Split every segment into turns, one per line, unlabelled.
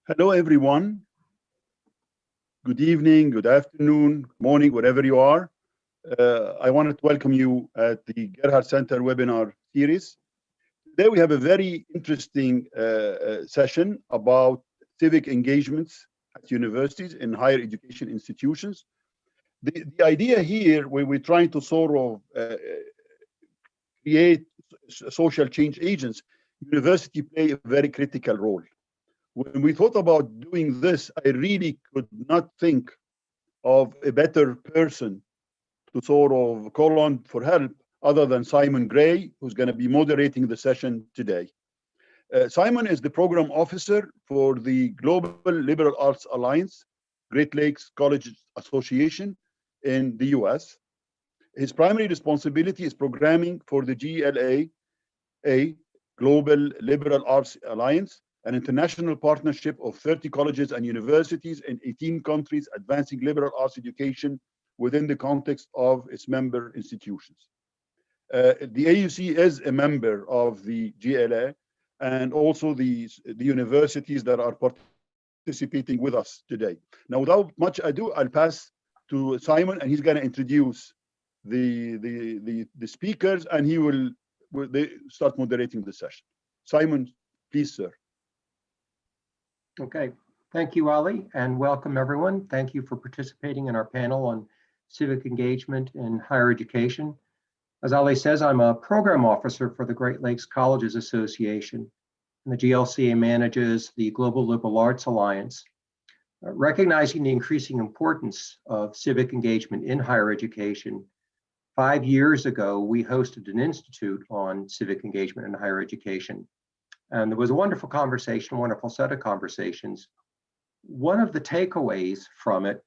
Hello, everyone. Good evening, good afternoon, morning, wherever you are. I wanted to welcome you at the Gerhard Center webinar series. Today, we have a very interesting session about civic engagements at universities and higher education institutions. The idea here, where we're trying to sort of create social change agents, university play a very critical role. When we thought about doing this, I really could not think of a better person to sort of call on for help other than Simon Gray, who's going to be moderating the session today. Simon is the program officer for the Global Liberal Arts Alliance, Great Lakes Colleges Association in the US. His primary responsibility is programming for the GLA, Global Liberal Arts Alliance, an international partnership of 30 colleges and universities in 18 countries advancing liberal arts education within the context of its member institutions. The AUC is a member of the GLA and also the universities that are participating with us today. Now, without much ado, I'll pass to Simon, and he's going to introduce the speakers, and he will start moderating the session. Simon, please, sir.
Okay, thank you, Ali, and welcome everyone. Thank you for participating in our panel on civic engagement in higher education. As Ali says, I'm a program officer for the Great Lakes Colleges Association, and the GLCA manages the Global Liberal Arts Alliance. Recognizing the increasing importance of civic engagement in higher education, 5 years ago, we hosted an institute on civic engagement in higher education. And there was a wonderful conversation, a wonderful set of conversations. One of the takeaways from it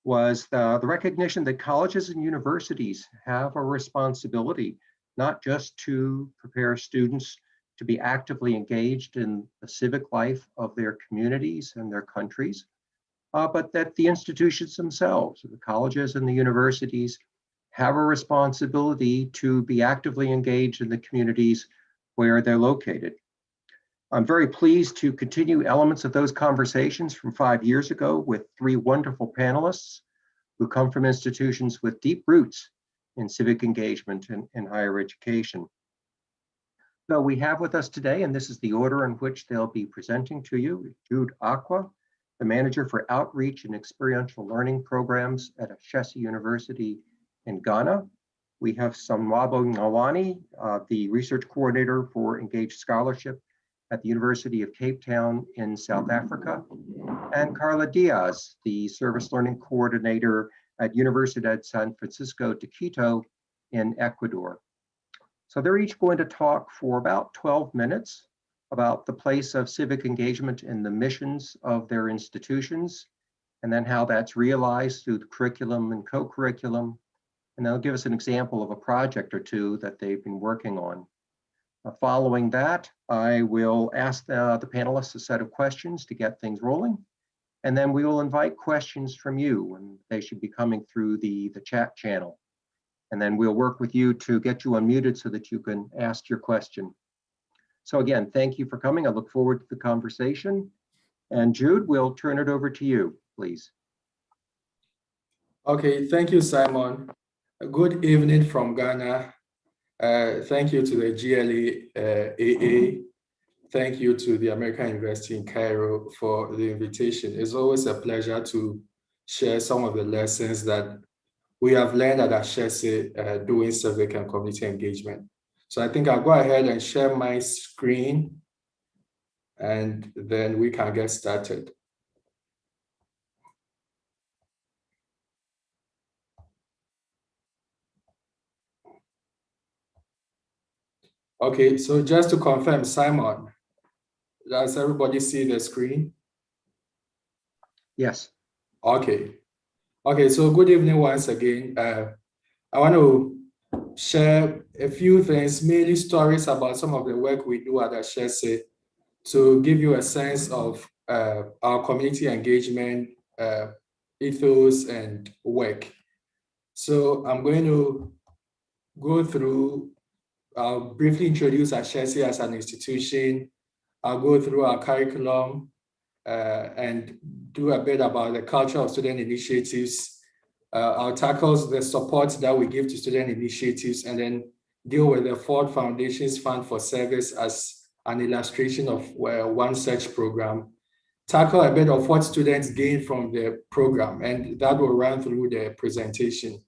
was the recognition that colleges and universities have a responsibility, not just to prepare students to be actively engaged in the civic life of their communities and their countries, but that the institutions themselves, the colleges and the universities, have a responsibility to be actively engaged in the communities where they're located. I'm very pleased to continue elements of those conversations from 5 years ago with 3 wonderful panelists who come from institutions with deep roots in civic engagement in higher education. So we have with us today, and this is the order in which they'll be presenting to you, Jude Acquaah, the Manager for Outreach and Experiential Learning Programs at Ashesi University in Ghana. We have Sonwabo Ngcelwane, the Research Coordinator for Engaged Scholarship at the University of Cape Town in South Africa, and Karla Diaz, the Service Learning Coordinator at Universidad San Francisco de Quito in Ecuador. So they're each going to talk for about 12 minutes about the place of civic engagement in the missions of their institutions, and then how that's realized through the curriculum and co-curriculum. And they'll give us an example of a project or two that they've been working on. Following that, I will ask the panelists a set of questions to get things rolling, and then we will invite questions from you, and they should be coming through the chat channel. And then we'll work with you to get you unmuted so that you can ask your question. So again, thank you for coming. I look forward to the conversation. And Jude, we'll turn it over to you, please.
Okay, thank you, Simon. Good evening from Ghana. Thank you to the GLA. Thank you to the American University in Cairo for the invitation. It's always a pleasure to share some of the lessons that we have learned at Ashesi doing civic and community engagement. So I think I'll go ahead and share my screen, and then we can get started. Okay, so just to confirm, Simon, does everybody see the screen?
Yes.
Okay. Okay, so good evening once again. I want to share a few things, mainly stories about some of the work we do at Ashesi to give you a sense of our community engagement, ethos, and work. So I'm going to go through, I'll briefly introduce Ashesi as an institution. I'll go through our curriculum, and do a bit about the culture of student initiatives. I'll tackle the support that we give to student initiatives, and then deal with the Ford Foundation's Fund for Service as an illustration of one such program. Tackle a bit of what students gain from the program, and that will run through the presentation.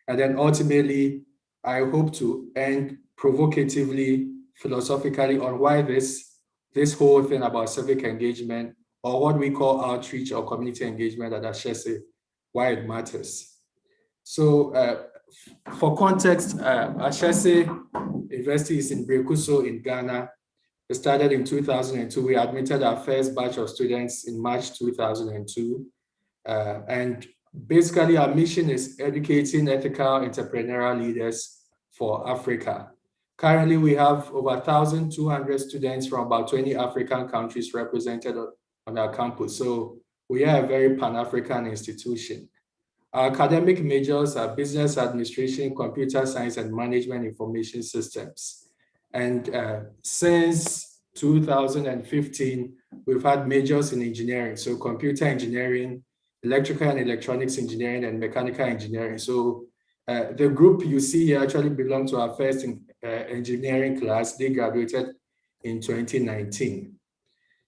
And then ultimately, I hope to end provocatively, philosophically on why this whole thing about civic engagement, or what we call outreach or community engagement at Ashesi, why it matters. So for context, Ashesi University is in Brekuso in Ghana. It started in 2002. We admitted our first batch of students in March 2002. And basically our mission is educating ethical entrepreneurial leaders for Africa. Currently, we have over 1,200 students from about 20 African countries represented on our campus. So we are a very Pan-African institution. Our academic majors are business administration, computer science, and management information systems. And since 2015, we've had majors in engineering. So computer engineering, electrical and electronics engineering, and mechanical engineering. So the group you see here actually belonged to our first engineering class. They graduated in 2019.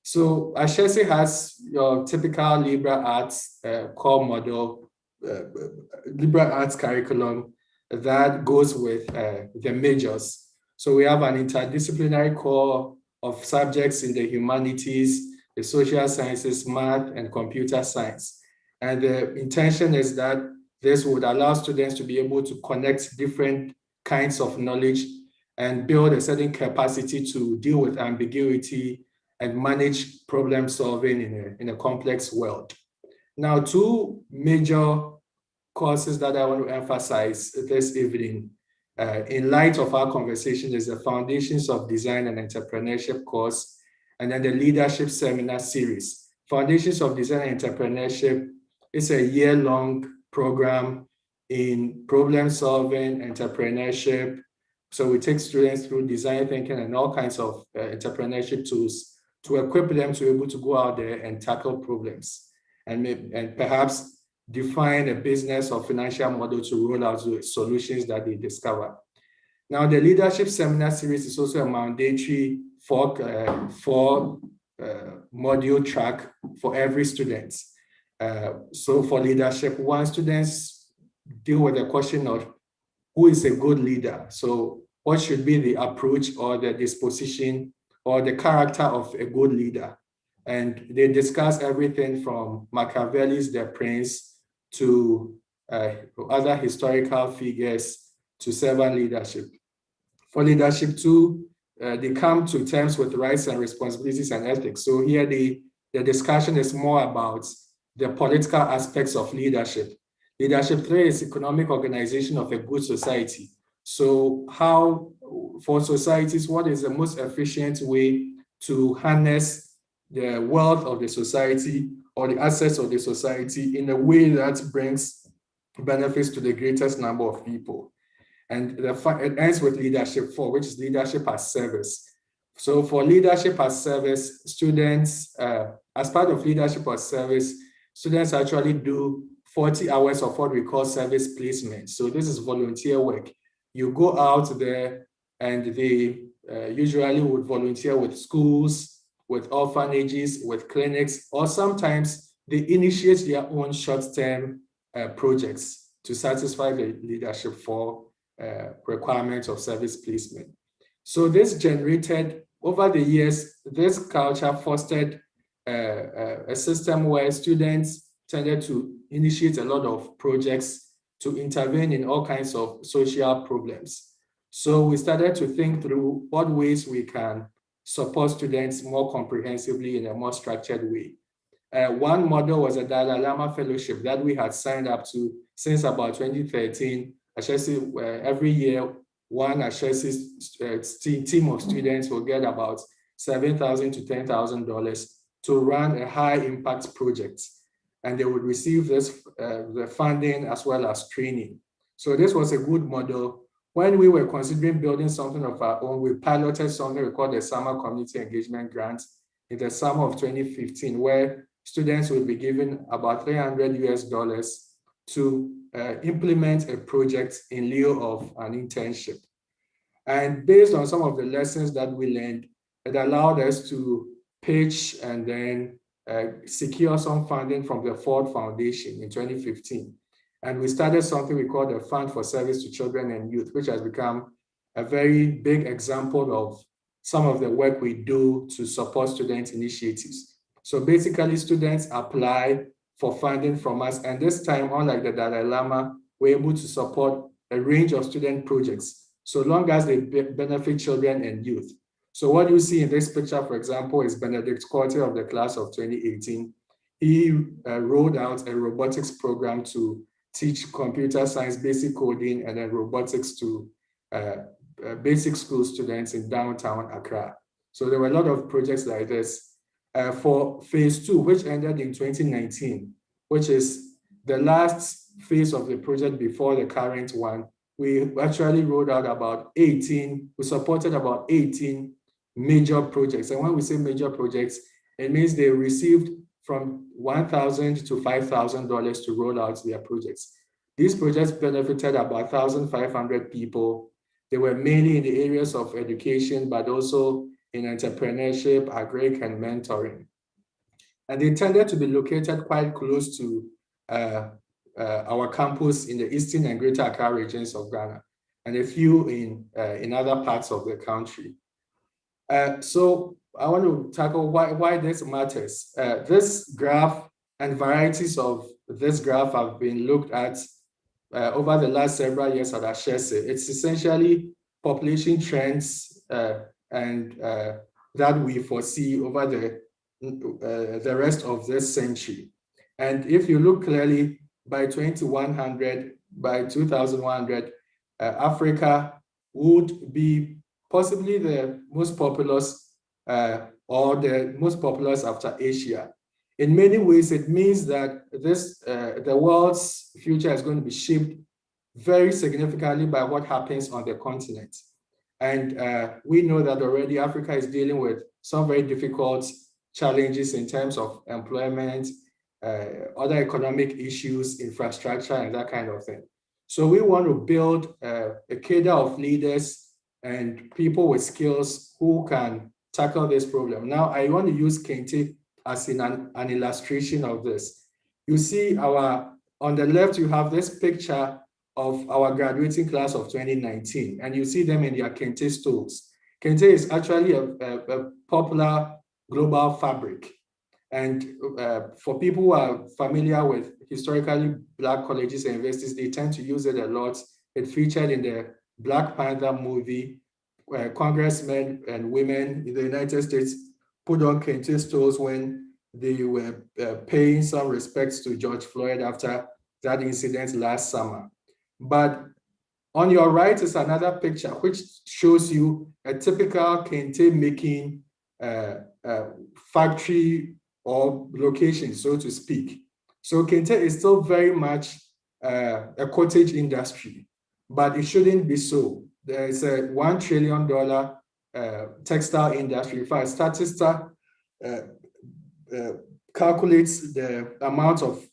So Ashesi has your typical liberal arts core model, liberal arts curriculum that goes with the majors. So we have an interdisciplinary core of subjects in the humanities, the social sciences, math, and computer science. And the intention is that this would allow students to be able to connect different kinds of knowledge and build a certain capacity to deal with ambiguity and manage problem solving in a complex world. Now, two major courses that I want to emphasize this evening in light of our conversation is the Foundations of Design and Entrepreneurship course, and then the Leadership Seminar Series. Foundations of Design and Entrepreneurship is a year-long program in problem solving, entrepreneurship. So we take students through design thinking and all kinds of entrepreneurship tools to equip them to be able to go out there and tackle problems and perhaps define a business or financial model to roll out the solutions that they discover. Now, the Leadership Seminar Series is also a mandatory four module track for every student. So for leadership, one, students deal with the question of who is a good leader. So what should be the approach or the disposition or the character of a good leader? And they discuss everything from Machiavelli's The Prince to other historical figures to servant leadership. For leadership too, they come to terms with rights and responsibilities and ethics. So here the discussion is more about the political aspects of leadership. Leadership 3 is economic organization of a good society. So how, for societies, what is the most efficient way to harness the wealth of the society or the assets of the society in a way that brings benefits to the greatest number of people? And it ends with leadership 4, which is leadership as service. So for leadership as service, students, as part of leadership as service, students actually do 40 hours of what we call service placement. So this is volunteer work. You go out there and they usually would volunteer with schools, with orphanages, with clinics, or sometimes they initiate their own short-term projects to satisfy the leadership for requirements of service placement. So this generated, over the years, this culture fostered a system where students tended to initiate a lot of projects to intervene in all kinds of social problems. So we started to think through what ways we can support students more comprehensively in a more structured way. One model was a Dalai Lama fellowship that we had signed up to since about 2013. Ashesi, every year, one Ashesi team of students will get about $7,000 to $10,000 to run a high impact project. And they would receive this the funding as well as training. So this was a good model. When we were considering building something of our own, we piloted something we called the Summer Community Engagement Grant. in the summer of 2015, where students will be given about $300 to implement a project in lieu of an internship. And based on some of the lessons that we learned, it allowed us to pitch and then secure some funding from the Ford Foundation in 2015. And we started something we call the Fund for Service to Children and Youth, which has become a very big example of some of the work we do to support student initiatives. So basically, students apply for funding from us. And this time, unlike the Dalai Lama, we're able to support a range of student projects, so long as they benefit children and youth. So what you see in this picture, for example, is Benedict Corte of the class of 2018. He rolled out a robotics program to teach computer science, basic coding, and then robotics to basic school students in downtown Accra. So there were a lot of projects like this. For phase 2, which ended in 2019, which is the last phase of the project before the current one, we actually rolled out about 18, we supported about 18 major projects. And when we say major projects, it means they received from $1,000 to $5,000 to roll out their projects. These projects benefited about 1,500 people. They were mainly in the areas of education, but also in entrepreneurship, agric, and mentoring. And they tended to be located quite close to our campus in the Eastern and Greater Accra regions of Ghana, and a few in other parts of the country. So I want to tackle why this matters. This graph and varieties of this graph have been looked at over the last several years at Ashesi. It's essentially population trends and that we foresee over the rest of this century. And if you look clearly, by 2100, by 2100, Africa would be possibly the most populous or the most populous after Asia. In many ways, it means that the world's future is going to be shaped very significantly by what happens on the continent. And we know that already Africa is dealing with some very difficult challenges in terms of employment, other economic issues, infrastructure, and that kind of thing. So we want to build a cadre of leaders and people with skills who can tackle this problem. Now, I want to use Kente as in an illustration of this. You see on the left, you have this picture of our graduating class of 2019, and you see them in their Kente stoles. Kente is actually a popular global fabric. And for people who are familiar with historically Black colleges and universities, they tend to use it a lot. It featured in the Black Panther movie, where congressmen and women in the United States put on Kente stoles when they were paying some respects to George Floyd after that incident last summer. But on your right is another picture which shows you a typical Kente making factory or location, so to speak. So Kente is still very much a cottage industry, but it shouldn't be so. There is a $1 trillion textile industry. In fact, Statista calculates the amount of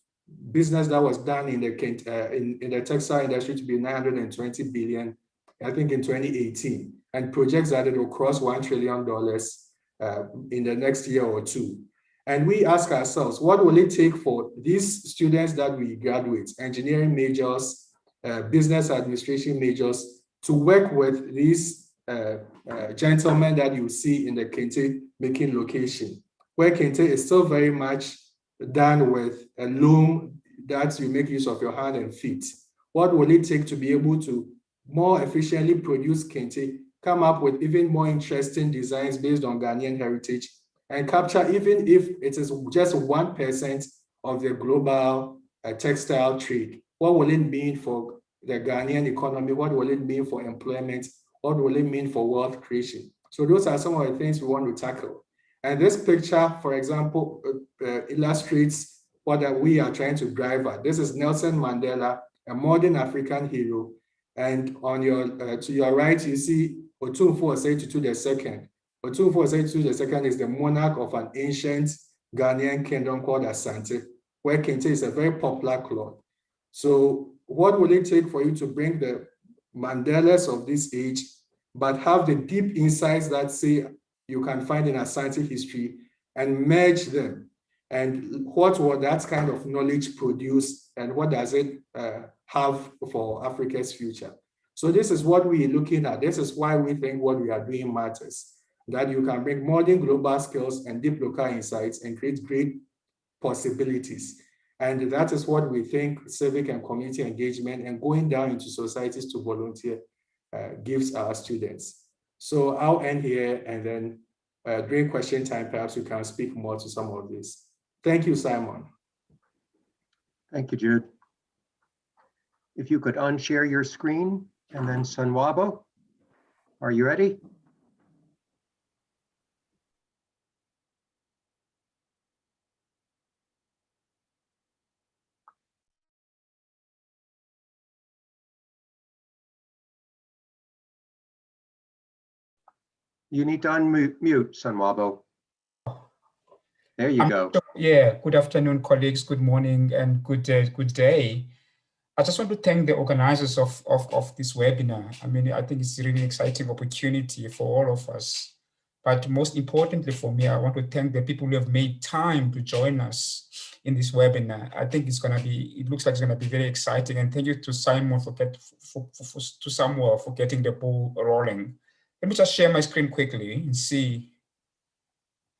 business that was done in the textile industry to be 920 billion, I think in 2018, and projects that it will cross $1 trillion in the next year or two. And we ask ourselves, what will it take for these students that we graduate, engineering majors, business administration majors, to work with these gentlemen that you see in the Kente making location, where Kente is still very much done with a loom that you make use of your hand and feet. What will it take to be able to more efficiently produce Kente, come up with even more interesting designs based on Ghanaian heritage, and capture, even if it is just 1% of the global textile trade? What will it mean for the Ghanaian economy? What will it mean for employment? What will it mean for wealth creation? So those are some of the things we want to tackle. And this picture, for example, illustrates what we are trying to drive at. This is Nelson Mandela, a modern African hero. And on your to your right, you see Otumfuo Osei Tutu II, Otumfuo Osei II is the monarch of an ancient Ghanaian kingdom called Asante, where Kente is a very popular cloth. So what will it take for you to bring the Mandelas of this age, but have the deep insights that say you can find in Asante history and merge them? And what will that kind of knowledge produce, and what does it have for Africa's future? So this is what we're looking at. This is why we think what we are doing matters, that you can bring modern global skills and deep local insights and create great possibilities. And that is what we think civic and community engagement and going down into societies to volunteer gives our students. So I'll end here, and then during question time, perhaps we can speak more to some of this. Thank you, Simon.
Thank you, Jude. If you could unshare your screen, and then Sonwabo, are you ready? You need to unmute, Sonwabo. There you go.
Yeah, good afternoon, colleagues. Good morning and good day. I just want to thank the organizers of this webinar. I mean, I think it's a really exciting opportunity for all of us. But most importantly for me, I want to thank the people who have made time to join us in this webinar. I think it's going to be, it looks like it's going to be very exciting. And thank you to Simon for getting the ball rolling. Let me just share my screen quickly and see.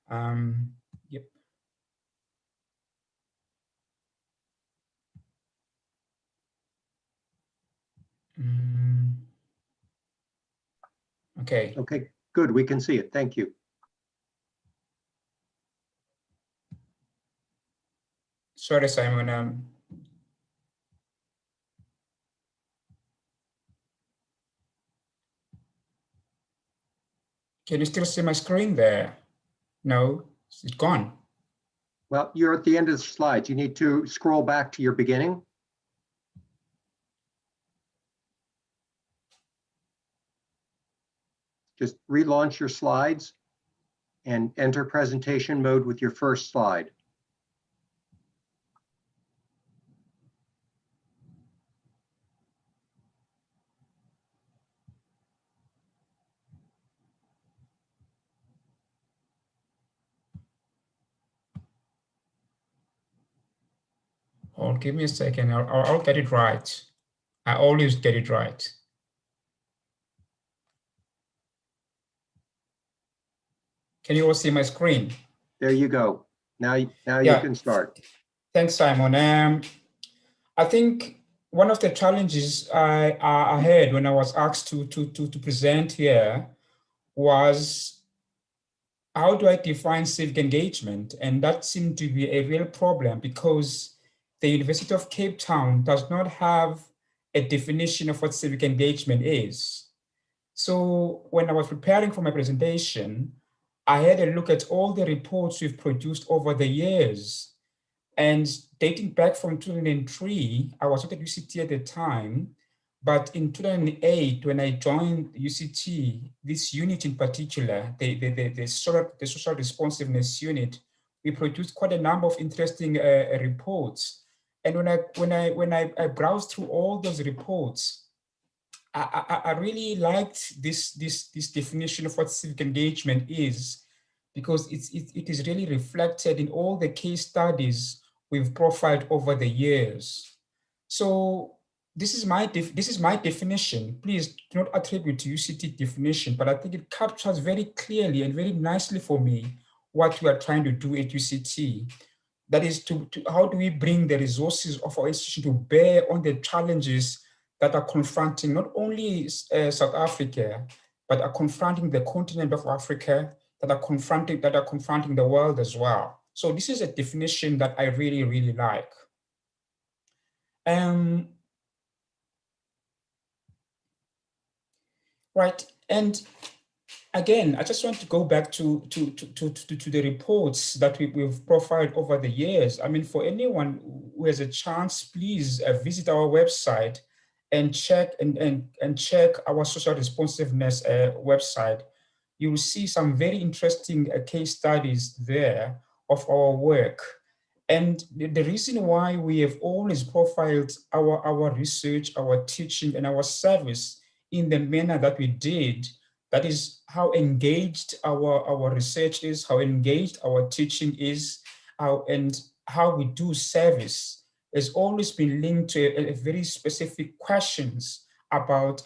Yep. Okay.
Okay, good. We can see it. Thank you.
Sorry, Simon. Can you still see my screen there? No, it's gone.
Well, you're at the end of the slides. You need to scroll back to your beginning. Just relaunch your slides and enter presentation mode with your first slide.
Oh, give me a second. I'll get it right. I always get it right. Can you all see my screen?
There you go. Now you can start.
Thanks, Simon. I think one of the challenges I had when I was asked to present here was, how do I define civic engagement? And that seemed to be a real problem because the University of Cape Town does not have a definition of what civic engagement is. So when I was preparing for my presentation, I had a look at all the reports we've produced over the years. And dating back from 2003, I was not at UCT at the time, but in 2008, when I joined UCT, this unit in particular, the social responsiveness unit, we produced quite a number of interesting reports. And when I browsed through all those reports, I really liked this definition of what civic engagement is, because it is really reflected in all the case studies we've profiled over the years. So this is my definition. Please do not attribute to UCT definition, but I think it captures very clearly and very nicely for me what we are trying to do at UCT. That is how do we bring the resources of our institution to bear on the challenges that are confronting not only South Africa, but are confronting the continent of Africa, that are confronting the world as well. So this is a definition that I really, really like. Right, and again, I just want to go back to the reports that we've profiled over the years. I mean, for anyone who has a chance, please visit our website and check check our social responsiveness website. you will see some very interesting case studies there of our work. And the reason why we have always profiled our research, our teaching, and our service in the manner that we did, that is how engaged our research is, how engaged our teaching is, and how we do service, has always been linked to a very specific questions about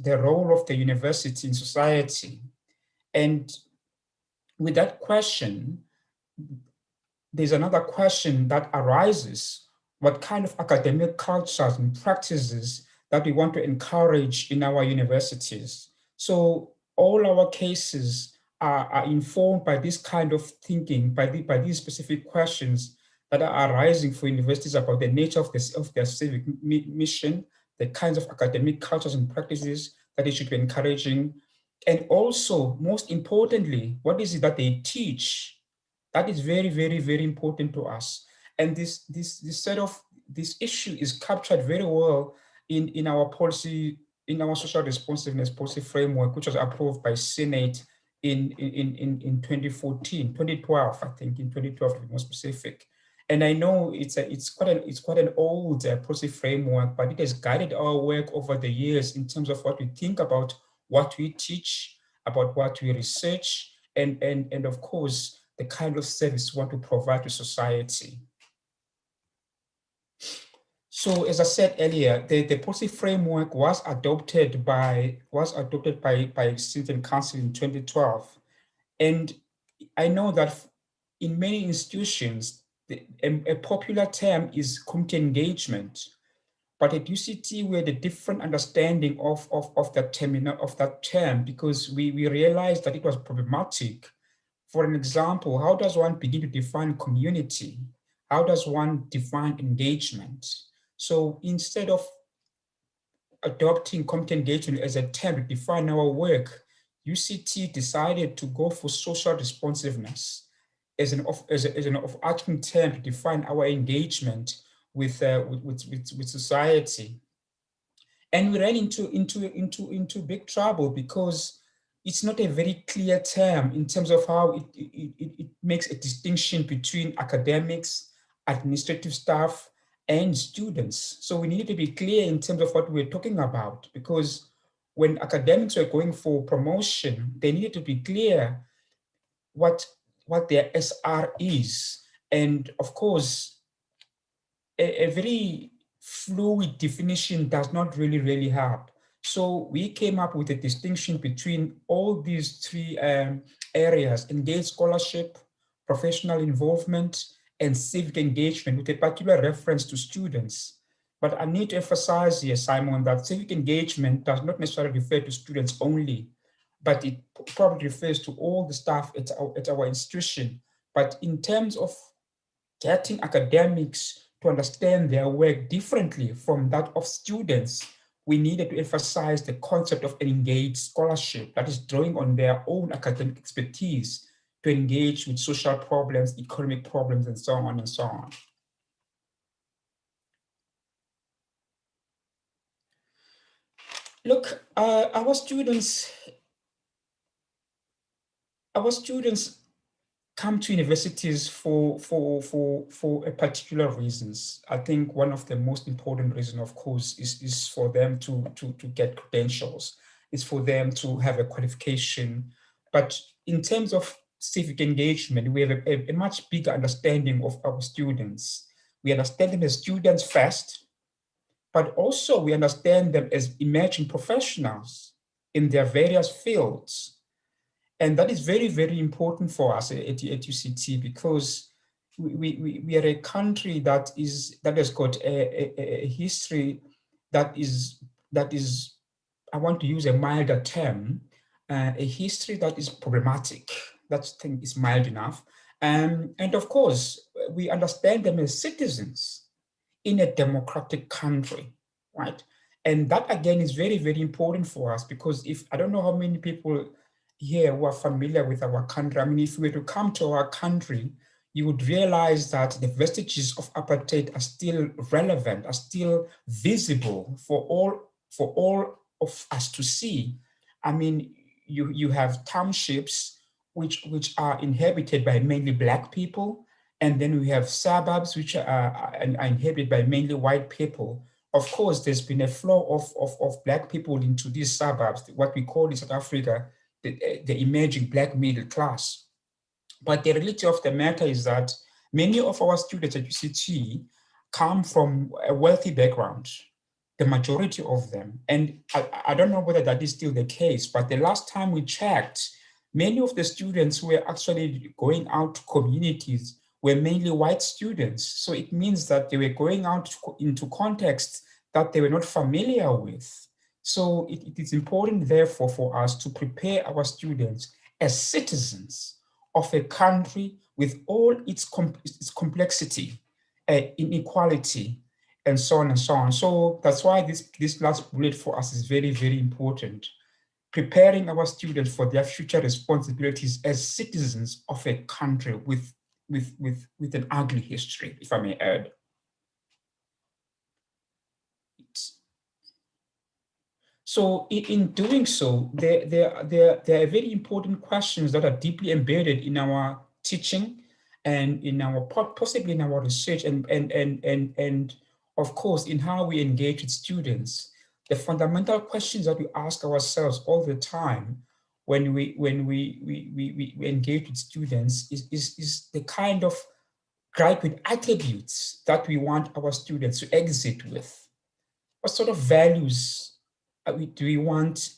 the role of the university in society. And with that question, there's another question that arises: what kind of academic cultures and practices that we want to encourage in our universities? So all our cases are informed by this kind of thinking, by these specific questions that are arising for universities about the nature of their civic mission, the kinds of academic cultures and practices that they should be encouraging, and also, most importantly, what is it that they teach? That is very, very, very important to us. And this issue is captured very well in our policy, in our social responsiveness policy framework, which was approved by Senate in 2014, 2012, I think, in 2012 to be more specific. And I know it's quite an old policy framework, but it has guided our work over the years in terms of what we think about what we teach, about what we research, and of course, the kind of service we want to provide to society. So, as I said earlier, the policy framework was adopted by Senate and Council in 2012, and I know that in many institutions, a popular term is community engagement, but at UCT we had a different understanding of that term because we realized that it was problematic. For an example, how does one begin to define community? How does one define engagement? So instead of adopting community engagement as a term to define our work, UCT decided to go for social responsiveness as an overarching term to define our engagement with society. And we ran into big trouble because it's not a very clear term in terms of how it makes a distinction between academics, administrative staff, and students. So we need to be clear in terms of what we're talking about, because when academics were going for promotion, they needed to be clear what their SR is. And of course, a very fluid definition does not really help. So we came up with a distinction between all these three areas: engaged scholarship, professional involvement, and civic engagement, with a particular reference to students. But I need to emphasize here, Simon, that civic engagement does not necessarily refer to students only, but it probably refers to all the staff at our institution. But in terms of getting academics to understand their work differently from that of students, we needed to emphasize the concept of an engaged scholarship that is drawing on their own academic expertise to engage with social problems, economic problems, and so on and so on. Look, our students come to universities for a particular reasons. I think one of the most important reasons, of course, is for them to get credentials. It's for them to have a qualification. But in terms of civic engagement, we have a much bigger understanding of our students. We understand them as students first, but also we understand them as emerging professionals in their various fields. And that is very, very important for us at UCT, because we are a country that has got a history that is, I want to use a milder term, a history that is problematic. That thing is mild enough. And of course, we understand them as citizens in a democratic country, right? And that again is very, very important for us, because I don't know how many people here who are familiar with our country. I mean, if you were to come to our country, you would realize that the vestiges of apartheid are still relevant, are still visible for all of us to see. I mean, you have townships which are inhabited by mainly Black people, and then we have suburbs which are inhabited by mainly white people. Of course, there's been a flow of Black people into these suburbs, what we call in South Africa, the emerging Black middle class. But the reality of the matter is that many of our students at UCT come from a wealthy background, the majority of them. And I don't know whether that is still the case, but the last time we checked, many of the students who were actually going out to communities were mainly white students. So it means that they were going out into contexts that they were not familiar with. So it is important, therefore, for us to prepare our students as citizens of a country with all its complexity, inequality, and so on and so on. So that's why this last bullet for us is very, very important. Preparing our students for their future responsibilities as citizens of a country with an ugly history, if I may add. So in doing so, there are very important questions that are deeply embedded in our teaching and in our possibly in our research and of course in how we engage with students. The fundamental questions that we ask ourselves all the time when we engage with students is the kind of graduate attributes that we want our students to exit with. What sort of values do we want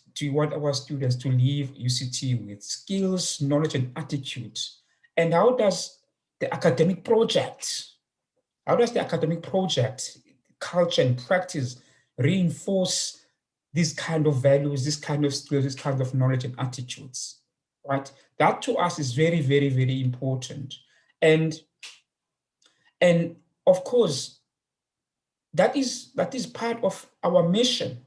our students to leave UCT with? Skills, knowledge, and attitude. And how does the academic project, culture and practice reinforce these kind of values, this kind of skills, this kind of knowledge and attitudes, right? That to us is very, very, very important. And of course, that is part of our mission.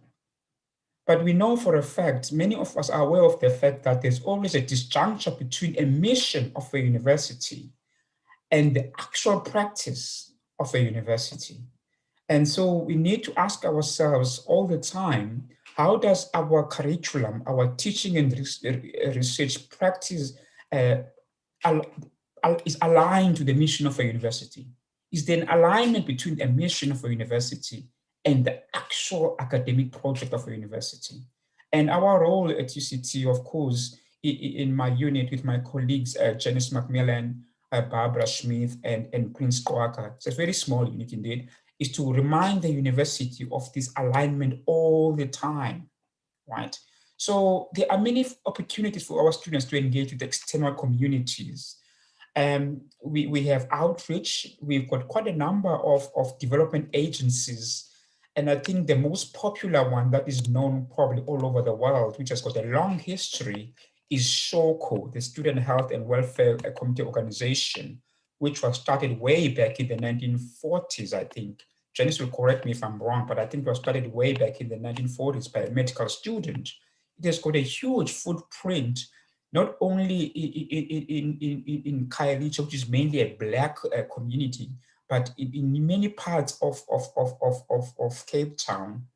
But we know for a fact, many of us are aware of the fact that there's always a disjuncture between a mission of a university and the actual practice of a university. And so we need to ask ourselves all the time, how does our curriculum, our teaching and research practice is aligned to the mission of a university? Is there an alignment between a mission of a university and the actual academic project of a university? And our role at UCT, of course, in my unit with my colleagues, Janice Macmillan, Barbara Smith, and Prince Kwaka, it's a very small unit indeed, is to remind the university of this alignment all the time, right? So there are many opportunities for our students to engage with external communities. We have outreach. We've got quite a number of development agencies. And I think the most popular one that is known probably all over the world, which has got a long history, is SHOCO, the Student Health and Welfare Committee Organization, which was started way back in the 1940s, I think. Janice will correct me if I'm wrong, but I think it was started way back in the 1940s by a medical student. It has got a huge footprint, not only in Khayelitsha, which is mainly a Black community, but in many parts of Cape Town.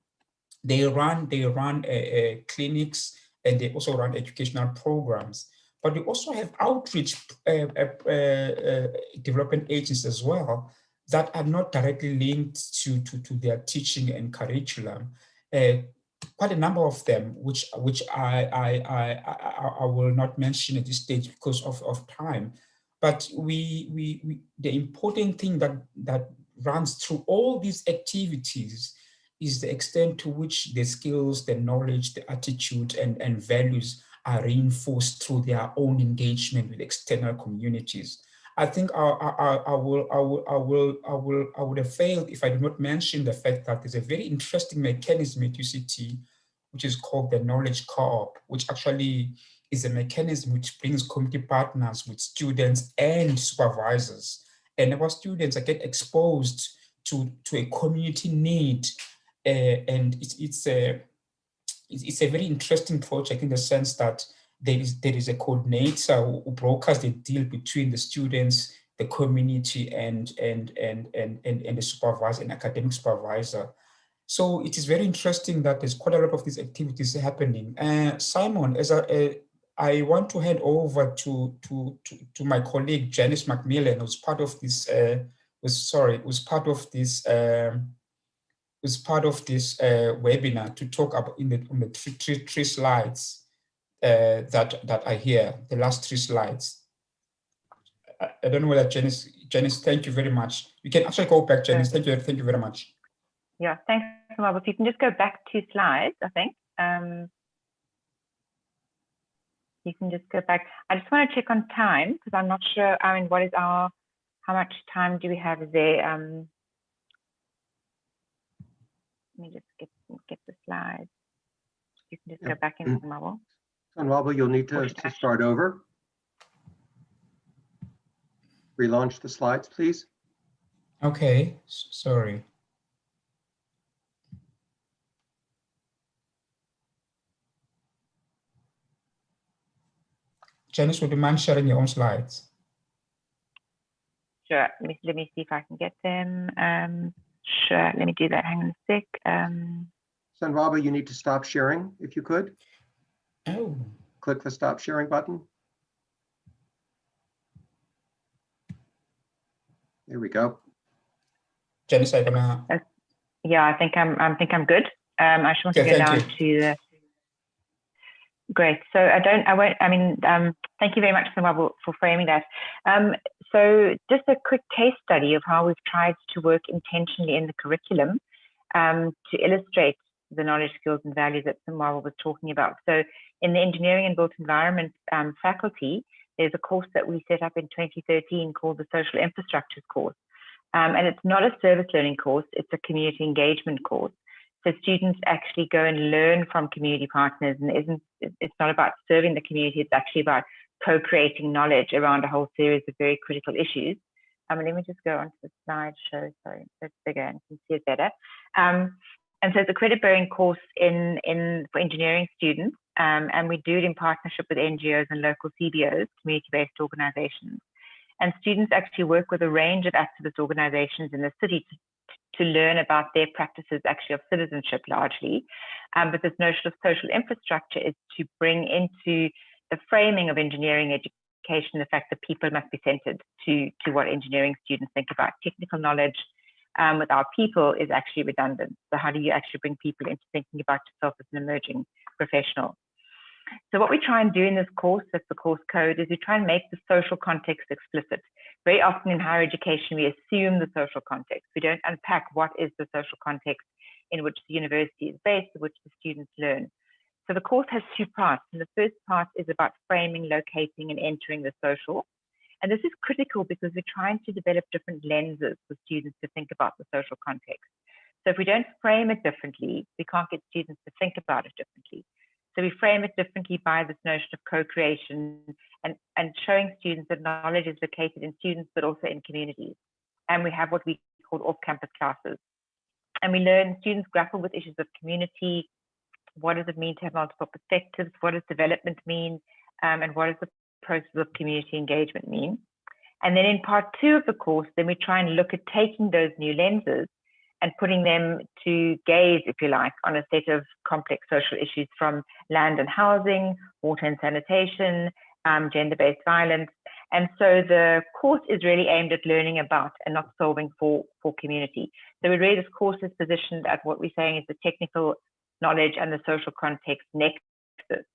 They run clinics, and they also run educational programs. But we also have outreach development agencies as well that are not directly linked to their teaching and curriculum. Quite a number of them, which I will not mention at this stage because of time. But the important thing that runs through all these activities is the extent to which the skills, the knowledge, the attitude, and values are reinforced through their own engagement with external communities. I think I would have failed if I did not mention the fact that there's a very interesting mechanism at UCT, which is called the Knowledge Co-op, which actually is a mechanism which brings community partners with students and supervisors. And our students get exposed to a community need. And it's a very interesting project in the sense that there is a coordinator who brokers the deal between the students, the community, and the supervisor and academic supervisor. So it is very interesting that there's quite a lot of these activities happening. Simon, as I want to hand over to my colleague Janice McMillan, who's part of this. Was part of this webinar to talk about on the three slides that are here, the last 3 slides. I don't know whether Janice, thank you very much. You can actually go back, Janice. Thank you very much.
Yeah, thanks, Sonwabo. So you can just go back 2 slides, I think. You can just go back. I just want to check on time because I'm not sure. I mean, what is how much time do we have there? Let me just get the slides. You can just go back in Sonwabo.
Sonwabo, you'll need to start over. Relaunch the slides, please.
Okay, sorry. Janice, would you mind sharing your own slides?
Sure. Let me see if I can get them. Sure. Let me do that. Hang on a sec.
Sonwabo, you need to stop sharing if you could.
Oh.
Click the stop sharing button. There we go.
Janice, I gonna.
Yeah, I think I'm good. I just want to go down to the. Great. So thank you very much, Sonwabo, for framing that. So just a quick case study of how we've tried to work intentionally in the curriculum to illustrate the knowledge, skills, and values that Sonwabo was talking about. So in the Engineering and Built Environment faculty, there's a course that we set up in 2013 called the Social Infrastructures course. And it's not a service learning course, it's a community engagement course. So students actually go and learn from community partners, and it's not about serving the community, it's actually about co-creating knowledge around a whole series of very critical issues. Let me just go onto the slide show, sorry, it's bigger and you can see it better. And so it's a credit-bearing course for engineering students, and we do it in partnership with NGOs and local CBOs, community-based organizations. And students actually work with a range of activist organizations in the city to learn about their practices actually of citizenship largely. But this notion of social infrastructure is to bring into the framing of engineering education the fact that people must be centered to what engineering students think about. Technical knowledge without people is actually redundant. So how do you actually bring people into thinking about yourself as an emerging professional? So what we try and do in this course, that's the course code, is we try and make the social context explicit. Very often in higher education, we assume the social context. We don't unpack what is the social context in which the university is based, in which the students learn. So the course has 2 parts. And the first part is about framing, locating, and entering the social. And this is critical because we're trying to develop different lenses for students to think about the social context. So if we don't frame it differently, we can't get students to think about it differently. So we frame it differently by this notion of co-creation and showing students that knowledge is located in students, but also in communities. And we have what we call off-campus classes. And we learn students grapple with issues of community. What does it mean to have multiple perspectives? What does development mean? And what does the process of community engagement mean? And then in part 2 of the course, then we try and look at taking those new lenses and putting them to gaze, if you like, on a set of complex social issues from land and housing, water and sanitation, gender-based violence. And so the course is really aimed at learning about and not solving for community. So this course is positioned at what we're saying is the technical knowledge and the social context nexus.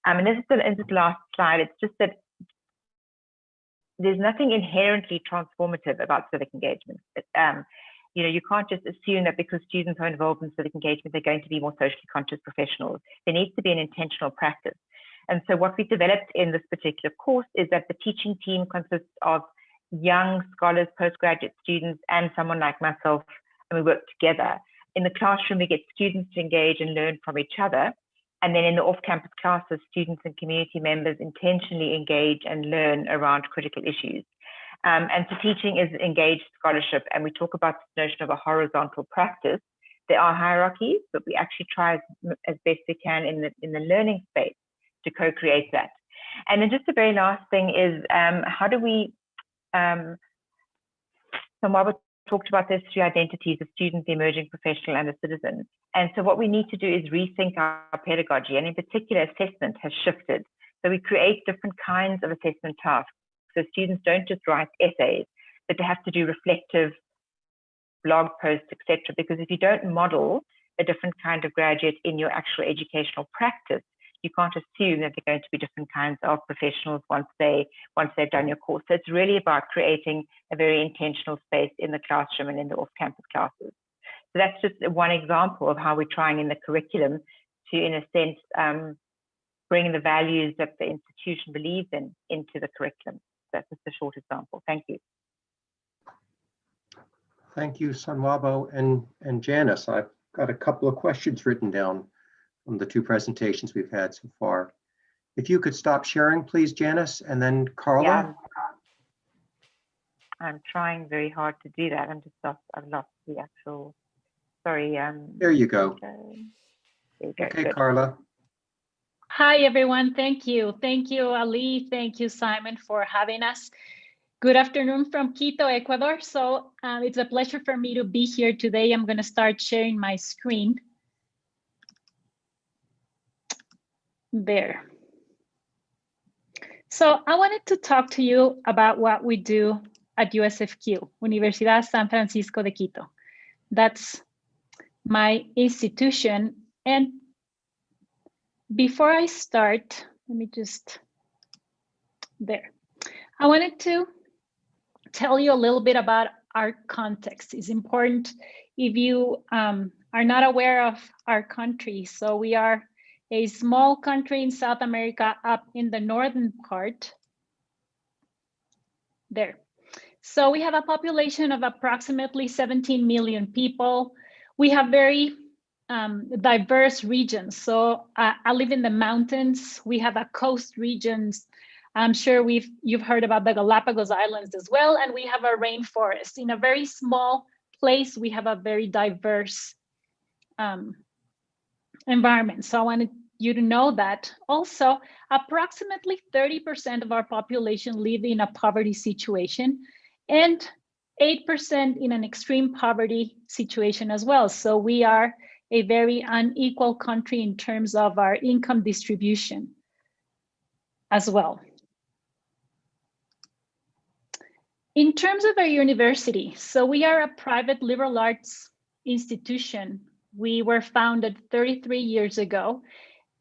And this is the last slide. It's just that there's nothing inherently transformative about civic engagement. You can't just assume that because students are involved in civic engagement, they're going to be more socially conscious professionals. There needs to be an intentional practice. And so what we developed in this particular course is that the teaching team consists of young scholars, postgraduate students, and someone like myself, and we work together. In the classroom, we get students to engage and learn from each other. And then in the off-campus classes, students and community members intentionally engage and learn around critical issues. And so teaching is engaged scholarship, and we talk about the notion of a horizontal practice. There are hierarchies, but we actually try as best we can in the learning space to co-create that. And then just the very last thing is how do we, Sonwabo talked about those three identities, the student, the emerging professional, and the citizen. And so what we need to do is rethink our pedagogy, and in particular, assessment has shifted. So we create different kinds of assessment tasks. So students don't just write essays, but they have to do reflective blog posts, etc. Because if you don't model a different kind of graduate in your actual educational practice, you can't assume that they're going to be different kinds of professionals once they've done your course. So it's really about creating a very intentional space in the classroom and in the off-campus classes. So that's just one example of how we're trying in the curriculum to, in a sense, bring the values that the institution believes in into the curriculum. That's just a short example. Thank you.
Thank you, Sonwabo and Janice. I've got a couple of questions written down from the two presentations we've had so far. If you could stop sharing, please, Janice, and then Karla.
Yeah. I'm trying very hard to do that. I've lost the actual, sorry.
There you go.
There you go.
Okay,
Good.
Karla.
Hi, everyone. Thank you. Thank you, Ali. Thank you, Simon, for having us. Good afternoon from Quito, Ecuador. So it's a pleasure for me to be here today. I'm going to start sharing my screen. There. So I wanted to talk to you about what we do at USFQ, Universidad San Francisco de Quito. That's my institution. And before I start, let me just, there. I wanted to tell you a little bit about our context. It's important if you are not aware of our country. So we are a small country in South America up in the northern part. There. So we have a population of approximately 17 million people. We have very diverse regions. So I live in the mountains. We have a coast regions. I'm sure you've heard about the Galapagos Islands as well. And we have a rainforest. In a very small place, we have a very diverse environment. So I wanted you to know that. Also, approximately 30% of our population live in a poverty situation and 8% in an extreme poverty situation as well. So we are a very unequal country in terms of our income distribution as well. In terms of our university, so we are a private liberal arts institution. We were founded 33 years ago,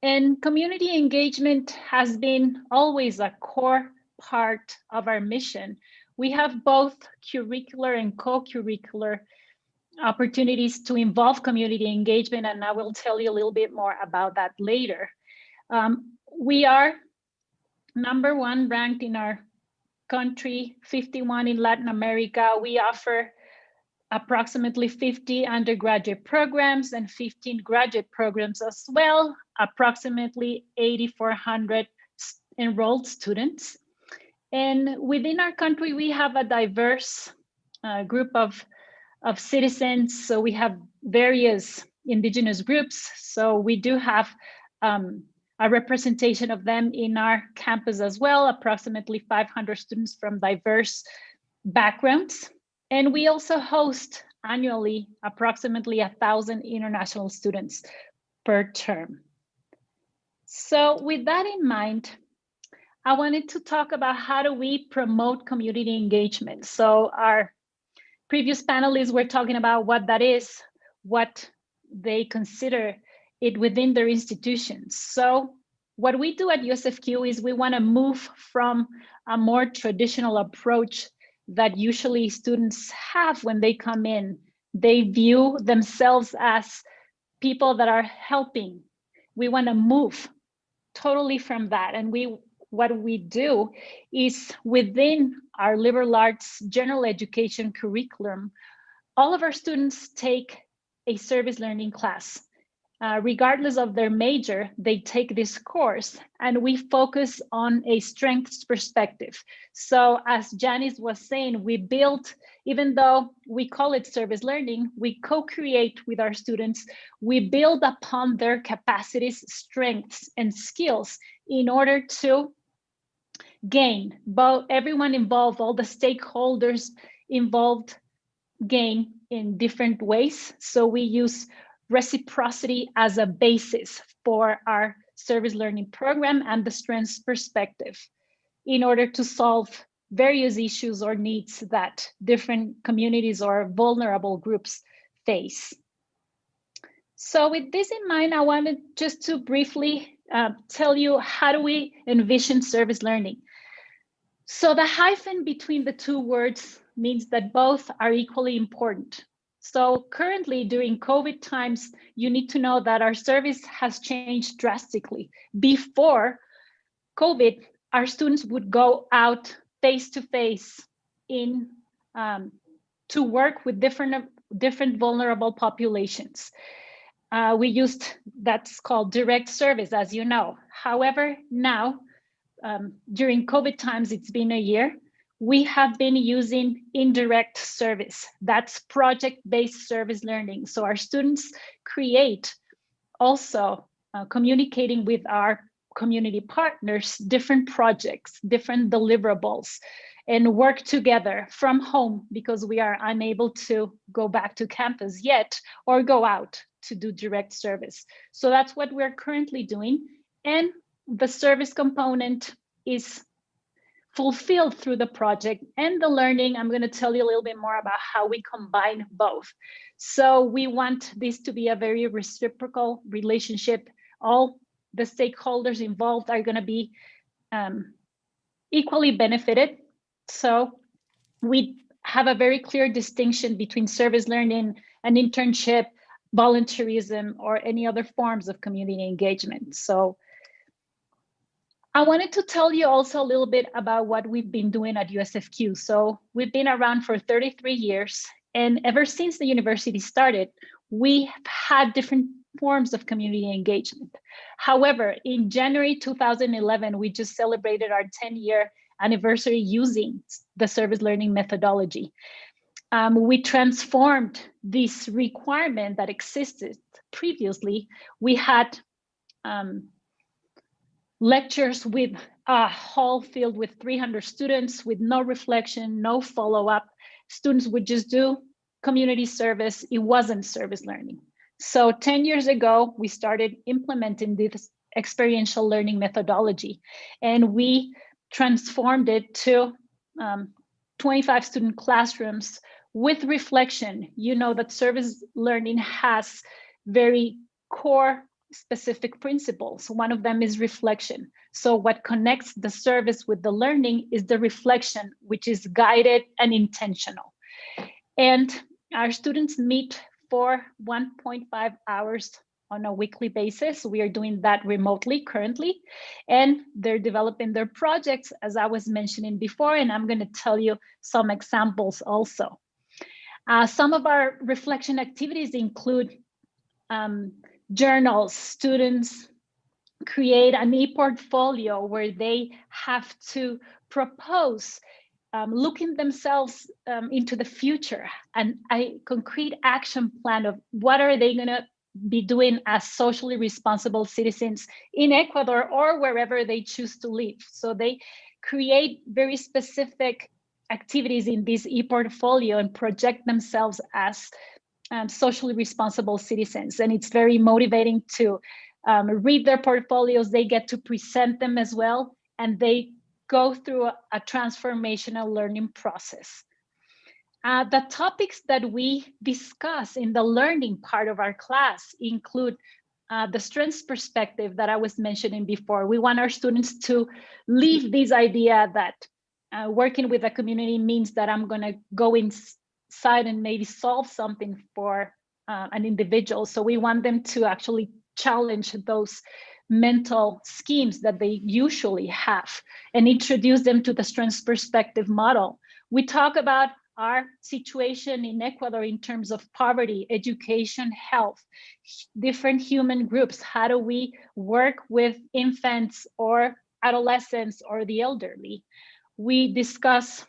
and community engagement has been always a core part of our mission. We have both curricular and co-curricular opportunities to involve community engagement, and I will tell you a little bit more about that later. We are #1 ranked in our country, 51 in Latin America. We offer approximately 50 undergraduate programs and 15 graduate programs as well, approximately 8,400 enrolled students. And within our country, we have a diverse group of citizens. So we have various indigenous groups. So we do have a representation of them in our campus as well, approximately 500 students from diverse backgrounds. And we also host annually approximately 1,000 international students per term. So with that in mind, I wanted to talk about how do we promote community engagement. So our previous panelists were talking about what that is, what they consider it within their institutions. So what we do at USFQ is we want to move from a more traditional approach that usually students have when they come in. They view themselves as people that are helping. We want to move totally from that. And what we do is within our liberal arts general education curriculum, all of our students take a service learning class. Regardless of their major, they take this course, and we focus on a strengths perspective. So as Janice was saying, we build, even though we call it service learning, we co-create with our students. We build upon their capacities, strengths, and skills in order to gain, both everyone involved, all the stakeholders involved, gain in different ways. So we use reciprocity as a basis for our service learning program and the strengths perspective in order to solve various issues or needs that different communities or vulnerable groups face. So with this in mind, I wanted just to briefly tell you how do we envision service learning. So the hyphen between the two words means that both are equally important. So currently during COVID times, you need to know that our service has changed drastically. Before COVID, our students would go out face to face in to work with different vulnerable populations. We used, that's called direct service, as you know. However, now, during COVID times, it's been a year, we have been using indirect service. That's project-based service learning. So our students create also communicating with our community partners, different projects, different deliverables, and work together from home because we are unable to go back to campus yet or go out to do direct service. So that's what we're currently doing. And the service component is fulfilled through the project and the learning. I'm going to tell you a little bit more about how we combine both. So we want this to be a very reciprocal relationship. All the stakeholders involved are going to be equally benefited. So we have a very clear distinction between service learning and internship, volunteerism, or any other forms of community engagement. So I wanted to tell you also a little bit about what we've been doing at USFQ. So we've been around for 33 years, and ever since the university started, we have had different forms of community engagement. However, in January 2011, we just celebrated our 10-year anniversary using the service learning methodology. We transformed this requirement that existed previously. We had lectures with a hall filled with 300 students with no reflection, no follow-up. Students would just do community service. It wasn't service learning. So 10 years ago, we started implementing this experiential learning methodology, and we transformed it to 25 student classrooms with reflection. You know that service learning has very core specific principles. One of them is reflection. So what connects the service with the learning is the reflection, which is guided and intentional. And our students meet for 1.5 hours on a weekly basis. We are doing that remotely currently, and they're developing their projects, as I was mentioning before, and I'm going to tell you some examples also. Some of our reflection activities include journals. Students create an e-portfolio where they have to propose looking themselves into the future and a concrete action plan of what are they going to be doing as socially responsible citizens in Ecuador or wherever they choose to live. So they create very specific activities in this e-portfolio and project themselves as socially responsible citizens. And it's very motivating to read their portfolios. They get to present them as well, and they go through a transformational learning process. The topics that we discuss in the learning part of our class include the strengths perspective that I was mentioning before. We want our students to leave this idea that working with a community means that I'm going to go inside and maybe solve something for an individual. So we want them to actually challenge those mental schemes that they usually have and introduce them to the strengths perspective model. We talk about our situation in Ecuador in terms of poverty, education, health, different human groups. How do we work with infants or adolescents or the elderly? We discuss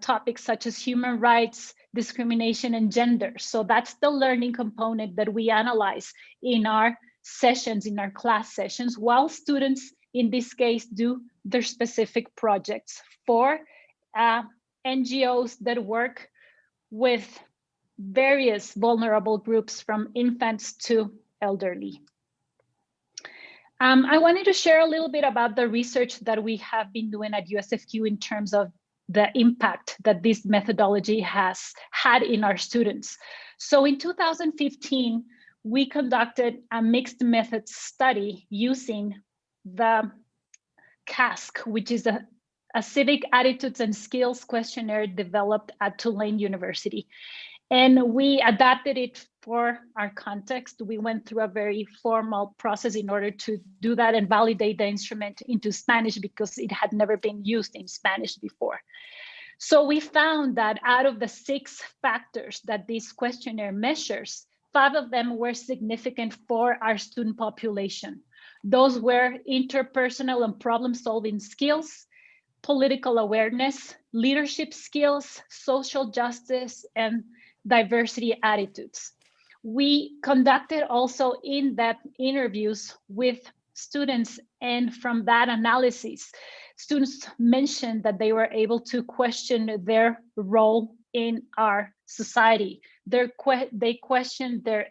topics such as human rights, discrimination, and gender. So that's the learning component that we analyze in our sessions, in our class sessions, while students, in this case, do their specific projects for NGOs that work with various vulnerable groups from infants to elderly. I wanted to share a little bit about the research that we have been doing at USFQ in terms of the impact that this methodology has had in our students. So in 2015, we conducted a mixed methods study using the CASC, which is a civic attitudes and skills questionnaire developed at Tulane University. And we adapted it for our context. We went through a very formal process in order to do that and validate the instrument into Spanish because it had never been used in Spanish before. So we found that out of the 6 factors that this questionnaire measures, 5 of them were significant for our student population. Those were interpersonal and problem-solving skills, political awareness, leadership skills, social justice, and diversity attitudes. We conducted also in-depth interviews with students, and from that analysis, students mentioned that they were able to question their role in our society. They questioned their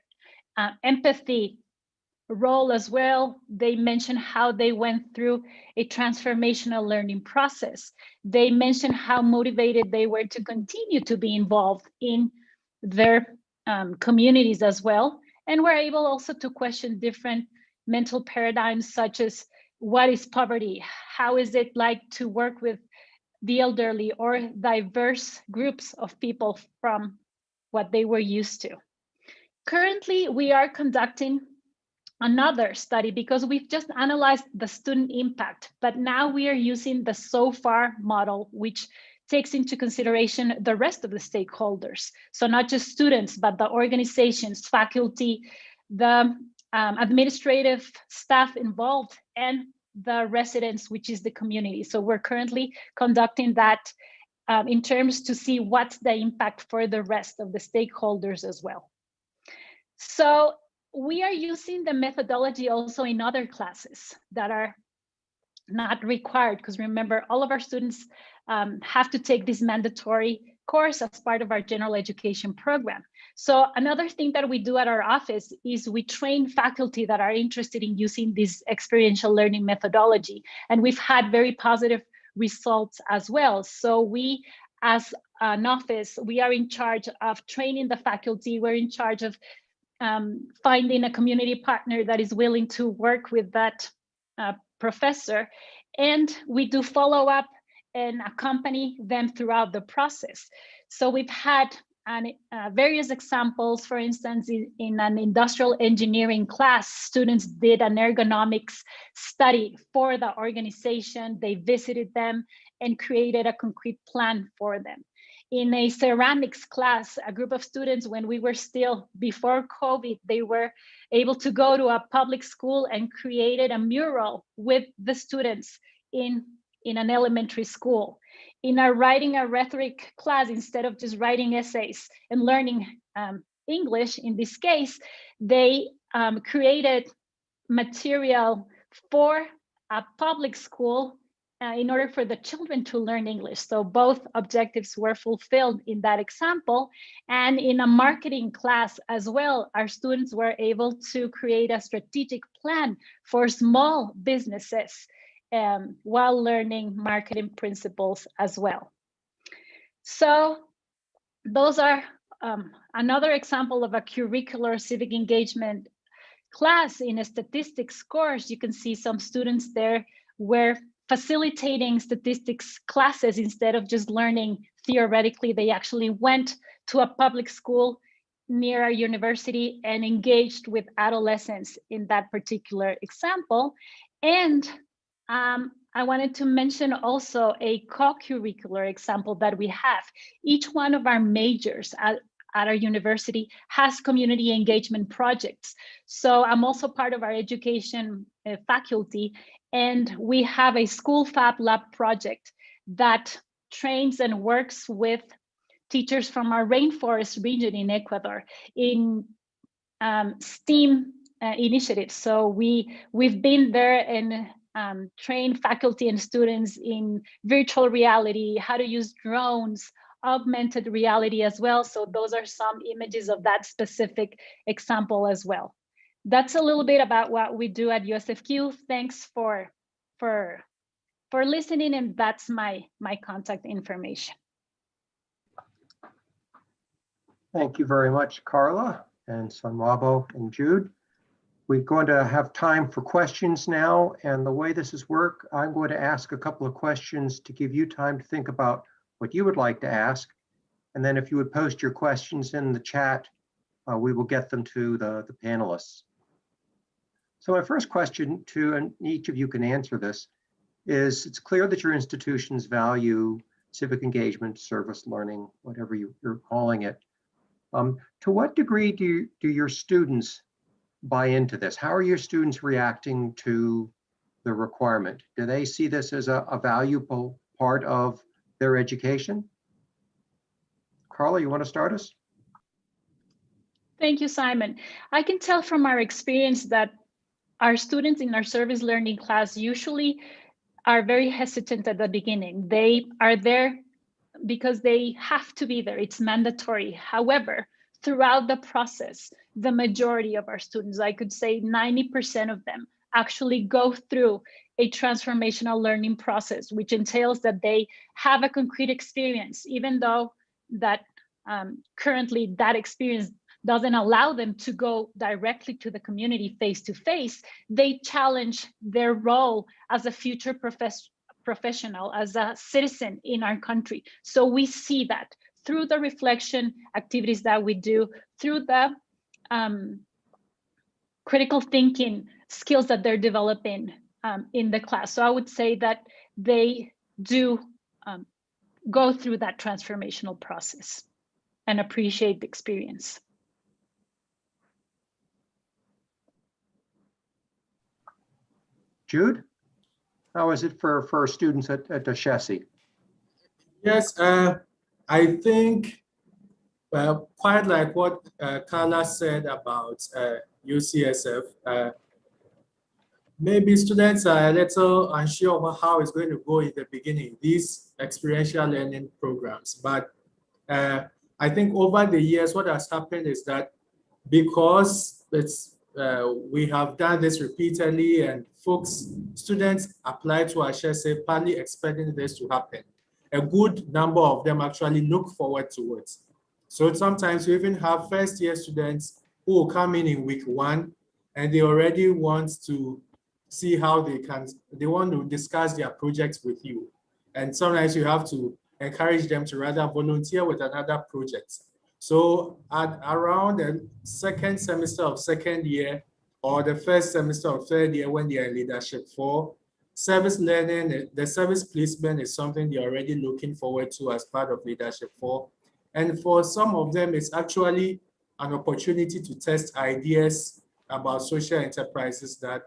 empathy role as well. They mentioned how they went through a transformational learning process. They mentioned how motivated they were to continue to be involved in their communities as well, and were able also to question different mental paradigms such as what is poverty, how is it like to work with the elderly or diverse groups of people from what they were used to. Currently, we are conducting another study because we've just analyzed the student impact, but now we are using the SOFAR model, which takes into consideration the rest of the stakeholders. So not just students, but the organizations, faculty, the administrative staff involved, and the residents, which is the community. So we're currently conducting that in terms to see what's the impact for the rest of the stakeholders as well. So we are using the methodology also in other classes that are not required, because remember, all of our students have to take this mandatory course as part of our general education program. So another thing that we do at our office is we train faculty that are interested in using this experiential learning methodology. And we've had very positive results as well. So we, as an office, we are in charge of training the faculty. We're in charge of finding a community partner that is willing to work with that professor. And we do follow up and accompany them throughout the process. So we've had various examples. For instance, in an industrial engineering class, students did an ergonomics study for the organization. They visited them and created a concrete plan for them. In a ceramics class, a group of students, when we were still before COVID, they were able to go to a public school and created a mural with the students in an elementary school. In our writing a rhetoric class, instead of just writing essays and learning English, in this case, they created material for a public school in order for the children to learn English. So both objectives were fulfilled in that example. And in a marketing class as well, our students were able to create a strategic plan for small businesses while learning marketing principles as well. So those are another example of a curricular civic engagement class. In a statistics course, you can see some students there were facilitating statistics classes. Instead of just learning theoretically, they actually went to a public school near our university and engaged with adolescents in that particular example. And I wanted to mention also a co-curricular example that we have. Each one of our majors at our university has community engagement projects. So I'm also part of our education faculty, and we have a school Fab Lab project that trains and works with teachers from our rainforest region in Ecuador in STEAM initiatives. So we've been there and trained faculty and students in virtual reality, how to use drones, augmented reality as well. So those are some images of that specific example as well. That's a little bit about what we do at USFQ. Thanks for listening, and that's my contact information.
Thank you very much, Karla and Sonwabo and Jude. We're going to have time for questions now, and the way this is work, I'm going to ask a couple of questions to give you time to think about what you would like to ask, and then if you would post your questions in the chat, we will get them to the panelists. So my first question to, and each of you can answer this, is it's clear that your institutions value civic engagement, service learning, whatever you're calling it. To what degree do your students buy into this? How are your students reacting to the requirement? Do they see this as a valuable part of their education? Karla, you want to start us?
Thank you, Simon. I can tell from our experience that our students in our service learning class usually are very hesitant at the beginning. They are there because they have to be there. It's mandatory. However, throughout the process, the majority of our students, I could say 90% of them, actually go through a transformational learning process, which entails that they have a concrete experience, even though that currently that experience doesn't allow them to go directly to the community face-to-face. They challenge their role as a future professional, as a citizen in our country. So we see that through the reflection activities that we do, through the critical thinking skills that they're developing in the class. So I would say that they do go through that transformational process and appreciate the experience.
Jude, how is it for students at Ashesi?
Yes, I think, well, quite like what Karla said about UCSF, maybe students are a little unsure about how it's going to go in the beginning, these experiential learning programs. But I think over the years, what has happened is that because we have done this repeatedly and students apply to Ashesi partly expecting this to happen, a good number of them actually look forward to it. So sometimes we even have first-year students who will come in week 1 and they already want to see how they want to discuss their projects with you. And sometimes you have to encourage them to rather volunteer with another project. So at around the second semester of second year or the first semester of third year when they are in leadership 4, service learning, the service placement is something they're already looking forward to as part of leadership 4. And for some of them, it's actually an opportunity to test ideas about social enterprises that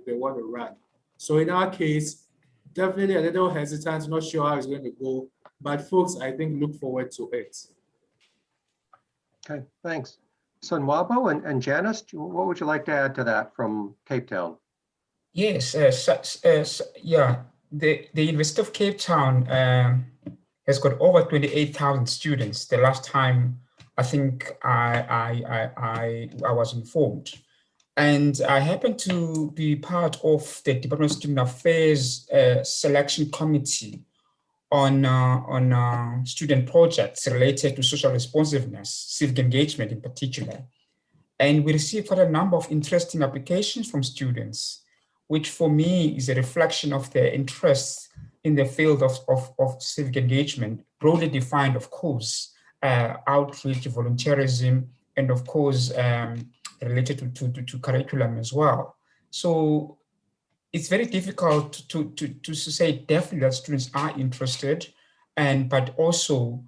they want to run. So in our case, definitely a little hesitant, not sure how it's going to go, but folks, I think, look forward to it.
Okay, thanks. Sonwabo and Janice, what would you like to add to that from Cape Town?
Yes, yeah, the University of Cape Town has got over 28,000 students. The last time I think I was informed. And I happen to be part of the Department of Student Affairs selection committee on student projects related to social responsiveness, civic engagement in particular. And we received quite a number of interesting applications from students, which for me is a reflection of their interests in the field of civic engagement, broadly defined, of course, outreach, volunteerism, and of course, related to curriculum as well. So it's very difficult to say definitely that students are interested, but also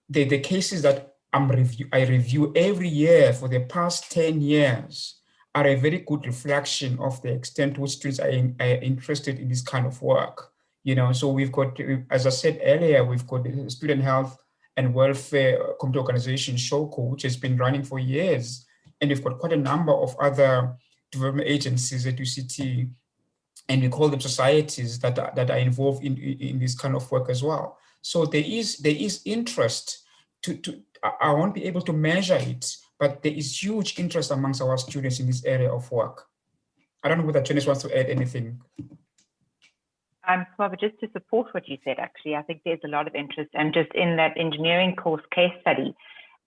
the cases that I review every year for the past 10 years are a very good reflection of the extent to which students are interested in this kind of work. You know, so we've got, as I said earlier, we've got the Student Health and Welfare Community Organization, SHOCO, which has been running for years. And we've got quite a number of other development agencies at UCT and we call them societies that are involved in this kind of work as well. So there is interest I won't be able to measure it, but there is huge interest amongst our students in this area of work. I don't know whether Janice wants to add anything.
Barbara, just to support what you said, actually, I think there's a lot of interest, and just in that engineering course case study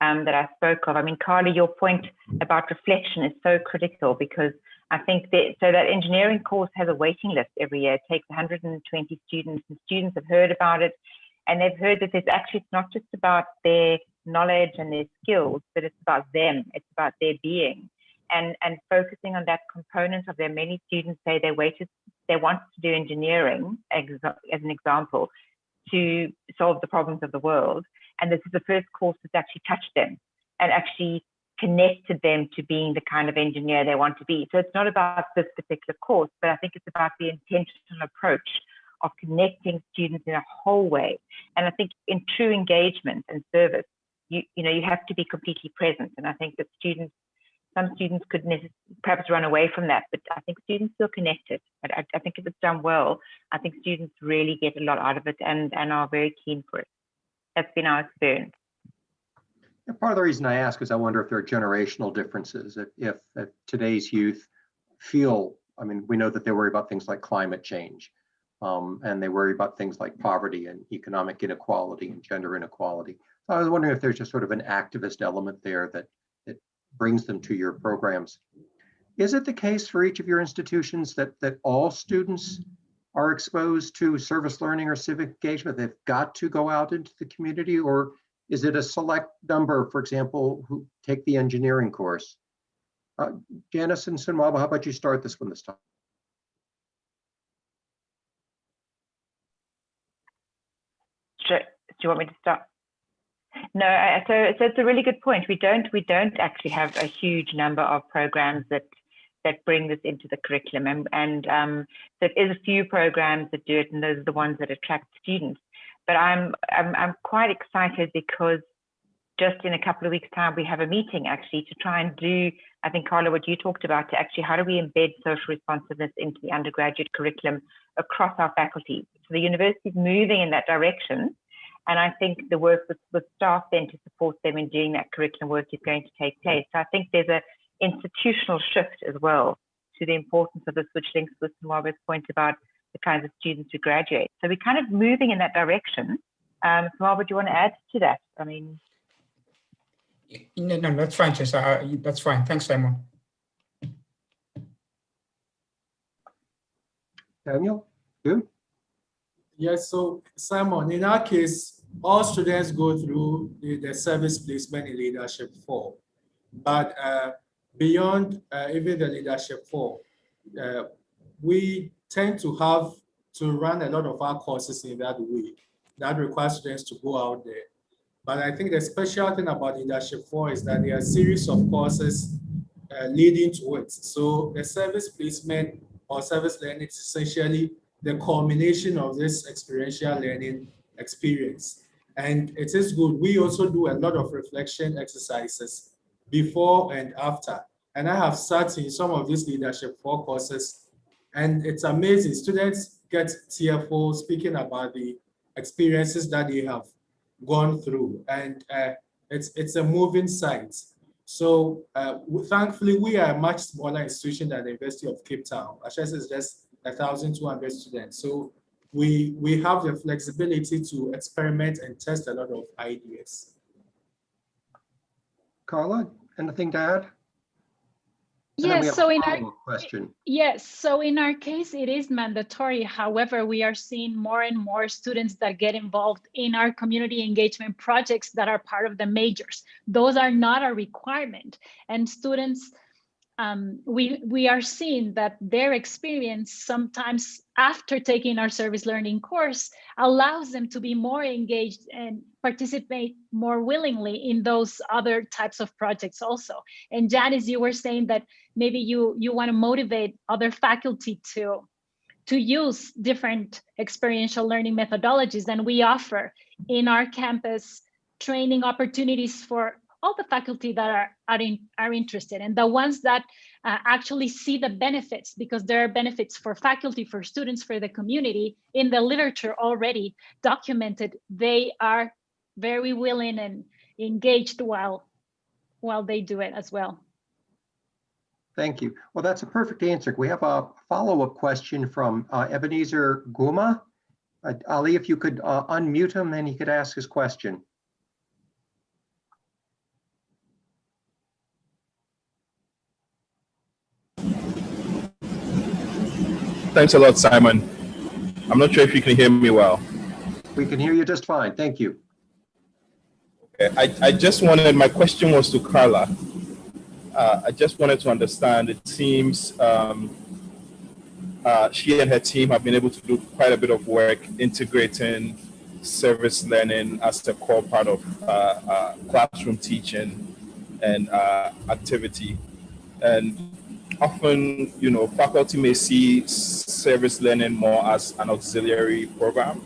that I spoke of. I mean, Karla, your point about reflection is so critical, because I think that engineering course has a waiting list every year. It takes 120 students, and students have heard about it, and they've heard that it's not just about their knowledge and their skills, but it's about them. It's about their being, and focusing on that component of them. Many students say they want to do engineering, as an example, to solve the problems of the world. And this is the first course that's actually touched them and actually connected them to being the kind of engineer they want to be. So it's not about this particular course, but I think it's about the intentional approach of connecting students in a whole way. And I think in true engagement and service, you have to be completely present. And I think that some students could perhaps run away from that, but I think students feel connected. I think if it's done well, I think students really get a lot out of it and are very keen for it. That's been our experience.
And part of the reason I ask is I wonder if there are generational differences. If today's youth feel, I mean, we know that they worry about things like climate change, and they worry about things like poverty and economic inequality and gender inequality. So I was wondering if there's just sort of an activist element there that brings them to your programs. Is it the case for each of your institutions that all students are exposed to service learning or civic engagement? They've got to go out into the community, or is it a select number, for example, who take the engineering course? Janice and Sonwabo, how about you start this one this time?
Sure. Do you want me to start? No, so it's a really good point. We don't actually have a huge number of programs that bring this into the curriculum, and there is a few programs that do it, and those are the ones that attract students. But I'm quite excited because just in a couple of weeks' time we have a meeting actually to try and do, I think, Karla, what you talked about, to actually how do we embed social responsiveness into the undergraduate curriculum across our faculty. So the university is moving in that direction. And I think the work with staff then to support them in doing that curriculum work is going to take place. So I think there's an institutional shift as well to the importance of this, which links with Sonwabo's point about the kinds of students who graduate. So we're kind of moving in that direction. Sonwabo, do you want to add to that? I mean,
no, that's fine, Jess. That's fine. Thanks, Simon.
Daniel, you?
Yes, so Simon, in our case, all students go through the service placement in Leadership 4. But beyond even the Leadership 4, we tend to have to run a lot of our courses in that way. That requires students to go out there. But I think the special thing about Leadership 4 is that there are a series of courses leading to it. So the service placement or service learning is essentially the culmination of this experiential learning experience. And it is good. We also do a lot of reflection exercises before and after. And I have sat in some of these Leadership 4 courses, and it's amazing. Students get tearful speaking about the experiences that they have gone through. And it's a moving sight. So thankfully, we are a much smaller institution than the University of Cape Town. Ashesi is just 1,200 students. So we have the flexibility to experiment and test a lot of ideas.
Karla, anything to add?
Yes, so in our
question.
Yes, so in our case, it is mandatory. However, we are seeing more and more students that get involved in our community engagement projects that are part of the majors. Those are not a requirement, and students, we are seeing that their experience sometimes after taking our service learning course allows them to be more engaged and participate more willingly in those other types of projects also. And Janice, you were saying that maybe you want to motivate other faculty to use different experiential learning methodologies, and we offer in our campus training opportunities for all the faculty that are interested, and the ones that actually see the benefits, because there are benefits for faculty, for students, for the community in the literature already documented. They are very willing and engaged while they do it as well.
Thank you. Well, that's a perfect answer. We have a follow-up question from Ebenezer Guma. Ali, if you could unmute him, then he could ask his question.
Thanks a lot, Simon. I'm not sure if you can hear me well.
We can hear you just fine. Thank you.
Okay. I just wanted, my question was to Karla. I just wanted to understand, it seems she and her team have been able to do quite a bit of work integrating service learning as a core part of classroom teaching and activity. And often, you know, faculty may see service learning more as an auxiliary program,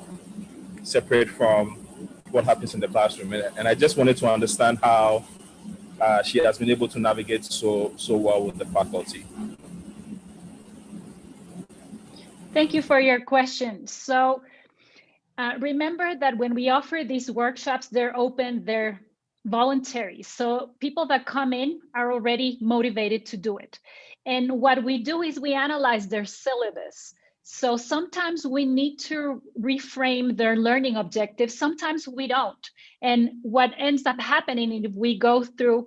separate from what happens in the classroom. And I just wanted to understand how she has been able to navigate so well with the faculty.
Thank you for your question. So remember that when we offer these workshops, they're open, they're voluntary. So people that come in are already motivated to do it. And what we do is we analyze their syllabus. So sometimes we need to reframe their learning objectives. Sometimes we don't. And what ends up happening if we go through,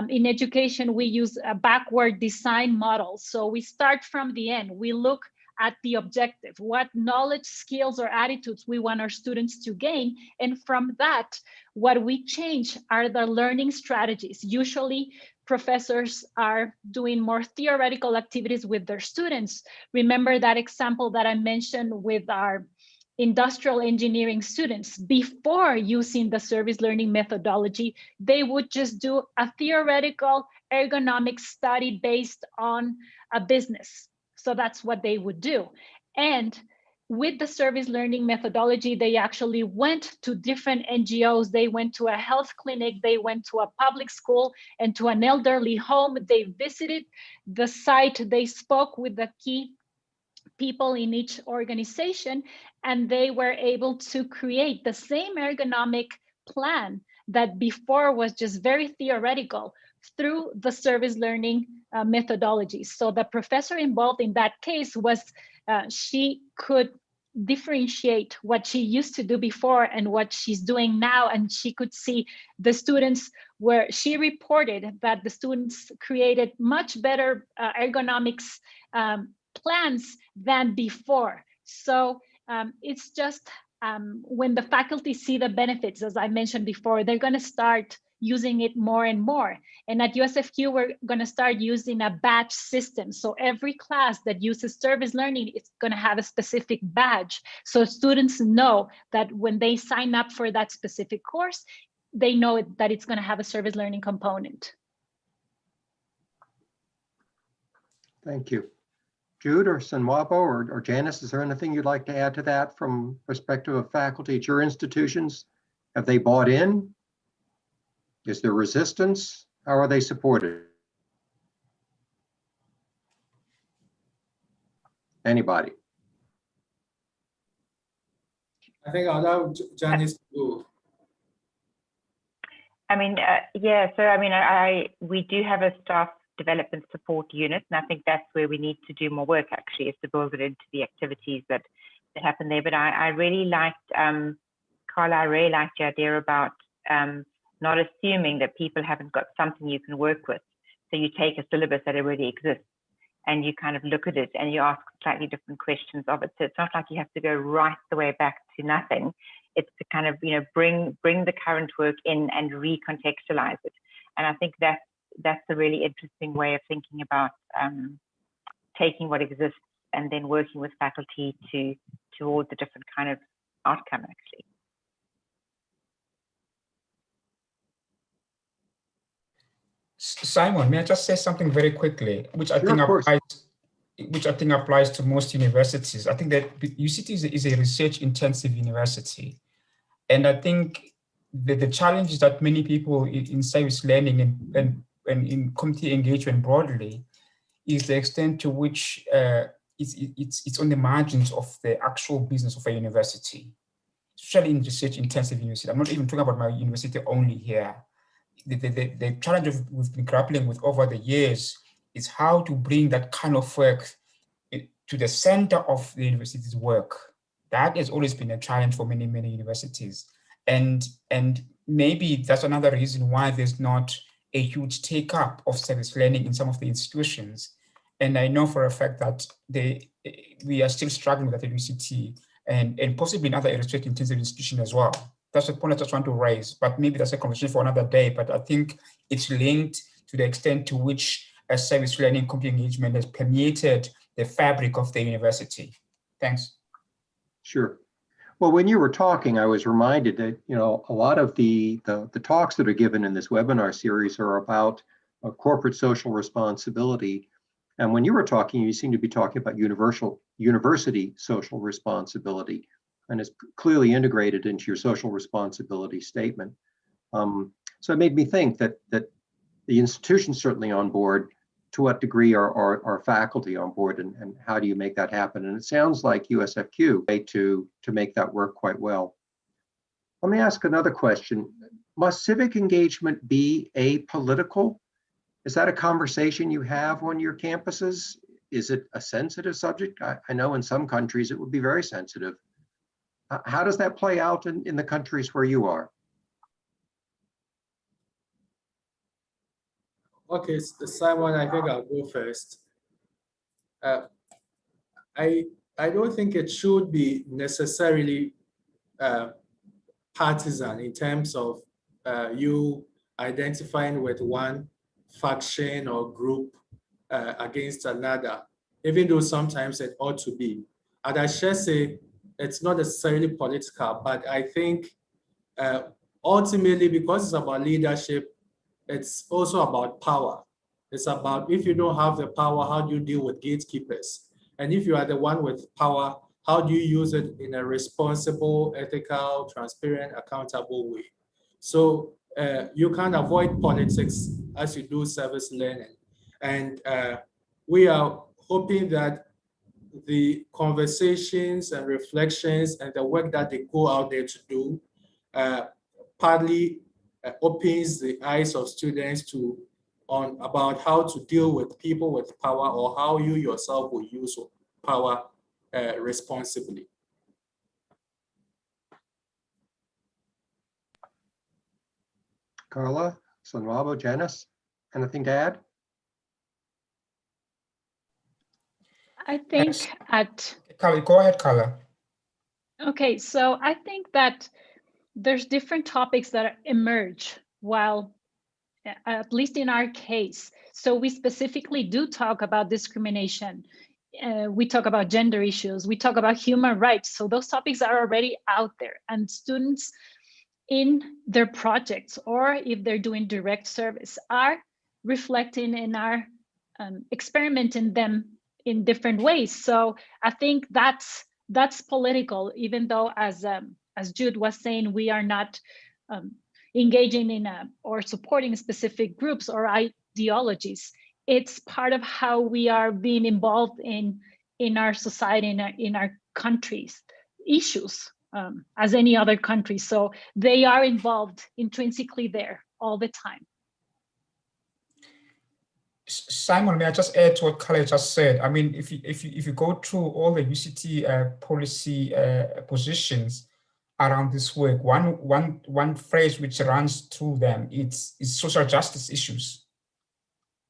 in education, we use a backward design model. So we start from the end. We look at the objective, what knowledge, skills, or attitudes we want our students to gain. And from that, what we change are the learning strategies. Usually, professors are doing more theoretical activities with their students. Remember that example that I mentioned with our industrial engineering students. Before using the service learning methodology, they would just do a theoretical ergonomic study based on a business. So that's what they would do. And with the service learning methodology, they actually went to different NGOs. They went to a health clinic, they went to a public school and to an elderly home. They visited the site, they spoke with the key people in each organization, and they were able to create the same ergonomic plan that before was just very theoretical through the service learning methodology. So the professor involved in that case was, she could differentiate what she used to do before and what she's doing now. And she could see the students where she reported that the students created much better ergonomics plans than before. So it's just when the faculty see the benefits, as I mentioned before, they're going to start using it more and more. And at USFQ, we're going to start using a badge system. So every class that uses service learning is going to have a specific badge. So students know that when they sign up for that specific course, they know that it's going to have a service learning component.
Thank you. Jude or Sonwabo or Janice, is there anything you'd like to add to that from perspective of faculty at your institutions? Have they bought in? Is there resistance? How are they supported? Anybody?
I think I'll allow Janice to go.
I mean, yeah, so I mean, we do have a staff development support unit, and I think that's where we need to do more work actually, is to build it into the activities that happen there. But I really liked, Karla, I really liked the idea about not assuming that people haven't got something you can work with. So you take a syllabus that already exists and you kind of look at it and you ask slightly different questions of it. So it's not like you have to go right the way back to nothing. It's to kind of, you know, bring the current work in and recontextualize it. And I think that's a really interesting way of thinking about taking what exists and then working with faculty towards a different kind of outcome actually.
Simon, may I just say something very quickly, which I think applies to most universities. I think that UCT is a research-intensive university, and I think the challenges that many people in service learning and in community engagement broadly is the extent to which it's on the margins of the actual business of a university, especially in research-intensive university. I'm not even talking about my university only here. The challenge we've been grappling with over the years is how to bring that kind of work to the center of the university's work. That has always been a challenge for many, many universities. And maybe that's another reason why there's not a huge take-up of service learning in some of the institutions. And I know for a fact that we are still struggling with that at UCT and possibly in other research-intensive institutions as well. That's the point I just want to raise, but maybe that's a conversation for another day. But I think it's linked to the extent to which a service learning community engagement has permeated the fabric of the university. Thanks.
Sure. Well, when you were talking, I was reminded that, you know, a lot of the talks that are given in this webinar series are about corporate social responsibility. And when you were talking, you seem to be talking about university social responsibility, and it's clearly integrated into your social responsibility statement. So it made me think that the institution's certainly on board. To what degree are faculty on board, and how do you make that happen? And it sounds like USFQ to make that work quite well. Let me ask another question. Must civic engagement be apolitical? Is that a conversation you have on your campuses? Is it a sensitive subject? I know in some countries it would be very sensitive. How does that play out in the countries where you are?
Okay, Simon, I think I'll go first. I don't think it should be necessarily partisan in terms of you identifying with one faction or group against another, even though sometimes it ought to be. At Ashesi, it's not necessarily political, but I think ultimately, because it's about leadership, it's also about power. It's about, if you don't have the power, how do you deal with gatekeepers? And if you are the one with power, how do you use it in a responsible, ethical, transparent, accountable way? So you can't avoid politics as you do service learning. And we are hoping that the conversations and reflections and the work that they go out there to do partly opens the eyes of students about how to deal with people with power, or how you yourself will use power responsibly.
Karla, Sonwabo, Janice, anything to add?
I think
Karla, go ahead, Karla.
Okay, so I think that there's different topics that emerge while, at least in our case. So we specifically do talk about discrimination. We talk about gender issues. We talk about human rights. So those topics are already out there, and students in their projects, or if they're doing direct service, are reflecting and are experimenting them in different ways. So I think that's political, even though as Jude was saying, we are not engaging in or supporting specific groups or ideologies. It's part of how we are being involved in our society, in our countries' issues, as any other country. So they are involved intrinsically there all the time.
Simon, may I just add to what Karla just said? I mean, if you go through all the UCT policy positions around this work, one phrase which runs through them is social justice issues,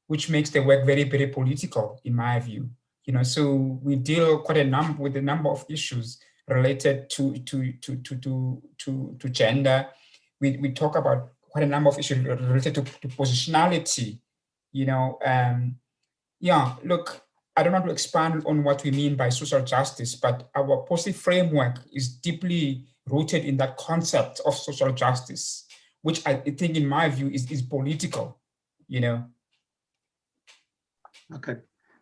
which makes the work very, very political, in my view. You know, so we deal with a number of issues related to gender. We talk about quite a number of issues related to positionality. You know, yeah, look, I don't want to expand on what we mean by social justice, but our policy framework is deeply rooted in that concept of social justice, which I think, in my view, is political, you know.
Okay,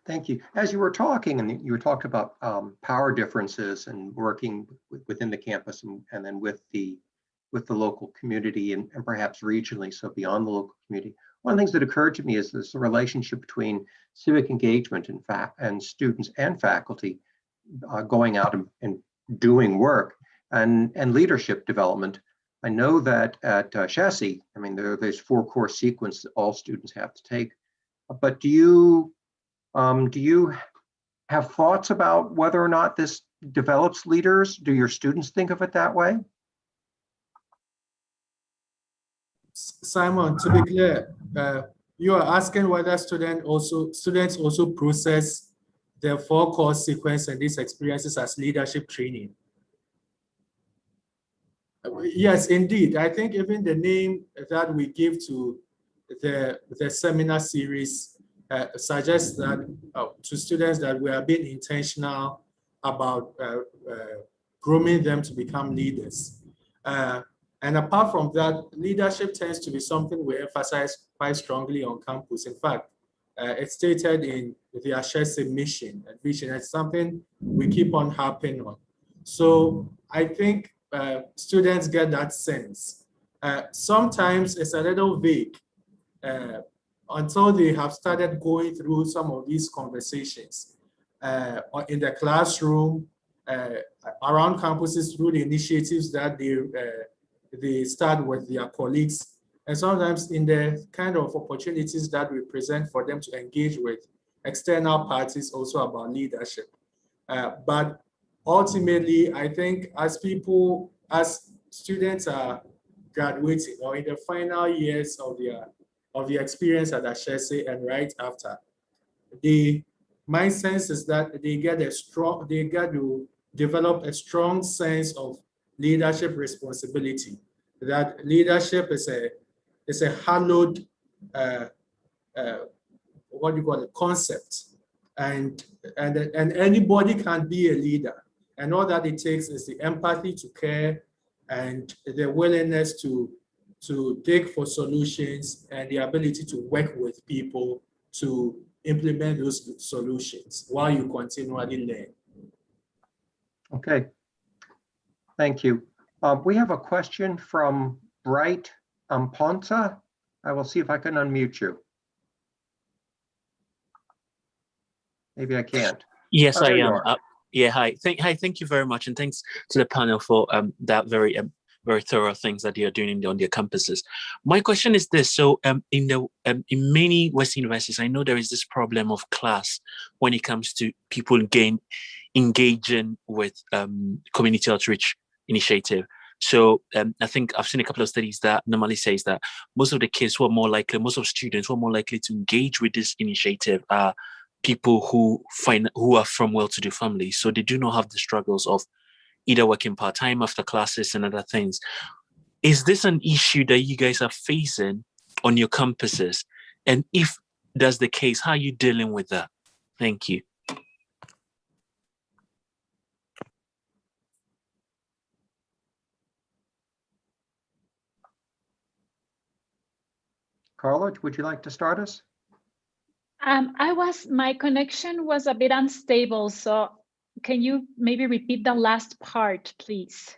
thank you. As you were talking, and you were talking about power differences and working within the campus and then with the with the local community and perhaps regionally, so beyond the local community. One of the things that occurred to me is this relationship between civic engagement and students and faculty going out and doing work and leadership development. I know that at Ashesi, I mean, there's 4 course sequence that all students have to take. But do you have thoughts about whether or not this develops leaders? Do your students think of it that way?
Simon, to be clear, you are asking whether students also process the 4 course sequence and these experiences as leadership training. Yes, indeed. I think even the name that we give to the seminar series suggests that to students that we are being intentional about grooming them to become leaders. And apart from that, leadership tends to be something we emphasize quite strongly on campus. In fact, it's stated in the Ashesi mission and vision. It's something we keep on harping on. So I think students get that sense. Sometimes it's a little vague until they have started going through some of these conversations in the classroom, around campuses, through the initiatives that they start with their colleagues, and sometimes in the kind of opportunities that we present for them to engage with external parties also about leadership. But ultimately, I think as students are graduating or in the final years of their experience at Ashesi and right after, my sense is that they get to develop a strong sense of leadership responsibility. That leadership is a hallowed what do you call it, concept, and anybody can be a leader, and all that it takes is the empathy to care and the willingness to dig for solutions and the ability to work with people to implement those solutions while you continually learn.
Okay, thank you. We have a question from Bright Ponta. I will see if I can unmute you. Maybe I can't.
Yes, I am. Yeah, hi. Thank you very much, and thanks to the panel for that very thorough things that you're doing on your campuses. My question is this: so, in many Western universities, I know there is this problem of class when it comes to people engaging with community outreach initiative. So I think I've seen a couple of studies that normally says that most of the kids who are more likely, most of students who are more likely to engage with this initiative are people who are from well-to-do families. So they do not have the struggles of either working part-time after classes and other things. Is this an issue that you guys are facing on your campuses? And if that's the case, how are you dealing with that? Thank you.
Karla, would you like to start us?
My connection was a bit unstable, so can you maybe repeat the last part, please?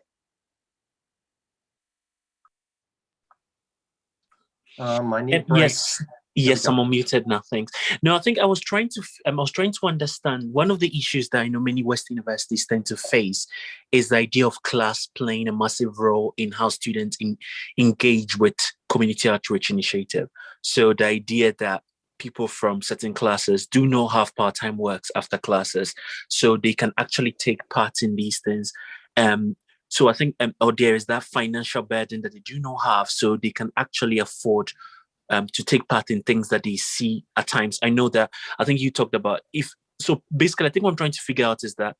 Yes, I'm unmuted now. Thanks. No, I think I was trying to understand one of the issues that I know many Western universities tend to face is the idea of class playing a massive role in how students engage with community outreach initiative. So the idea that people from certain classes do not have part-time works after classes, so they can actually take part in these things. So I think, or there is that financial burden that they do not have, so they can actually afford to take part in things that they see at times. I know that, I think you talked about so basically I think what I'm trying to figure out is that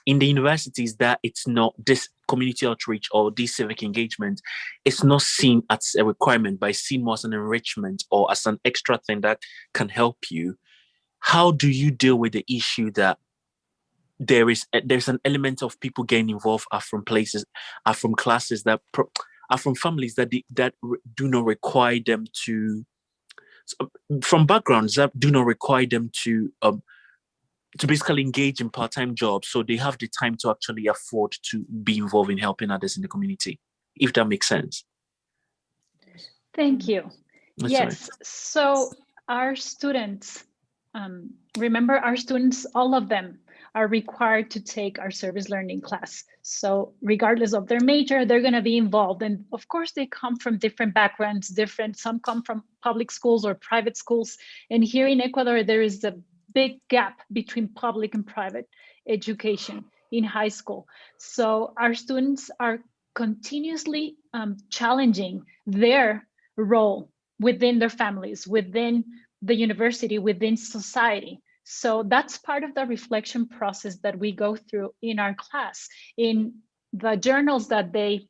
in the universities that it's not this community outreach or this civic engagement, it's not seen as a requirement, but it's seen more as an enrichment or as an extra thing that can help you. How do you deal with the issue that there's an element of people getting involved are from classes that are from families that do not require them to, from backgrounds that do not require them to basically engage in part-time jobs, so they have the time to actually afford to be involved in helping others in the community? if that makes sense.
Thank you.
That's
yes,
right.
So our students, remember our students, all of them are required to take our service learning class. So regardless of their major, they're going to be involved. And of course, they come from different backgrounds, some come from public schools or private schools. And here in Ecuador, there is a big gap between public and private education in high school. So our students are continuously challenging their role within their families, within the university, within society. So that's part of the reflection process that we go through in our class, in the journals that they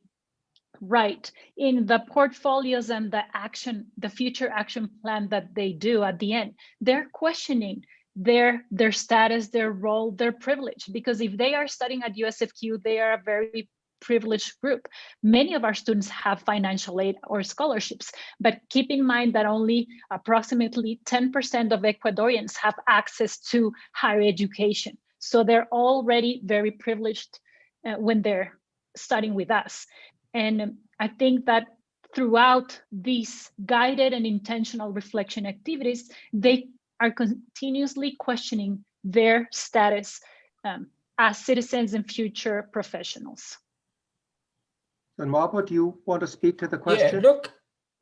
write, in the portfolios and the future action plan that they do at the end. They're questioning their status, their role, their privilege, because if they are studying at USFQ, they are a very privileged group. Many of our students have financial aid or scholarships, but keep in mind that only approximately 10% of Ecuadorians have access to higher education. So they're already very privileged when they're studying with us. And I think that throughout these guided and intentional reflection activities, they are continuously questioning their status as citizens and future professionals.
Sonwabo, do you want to speak to the question?
Yeah, look,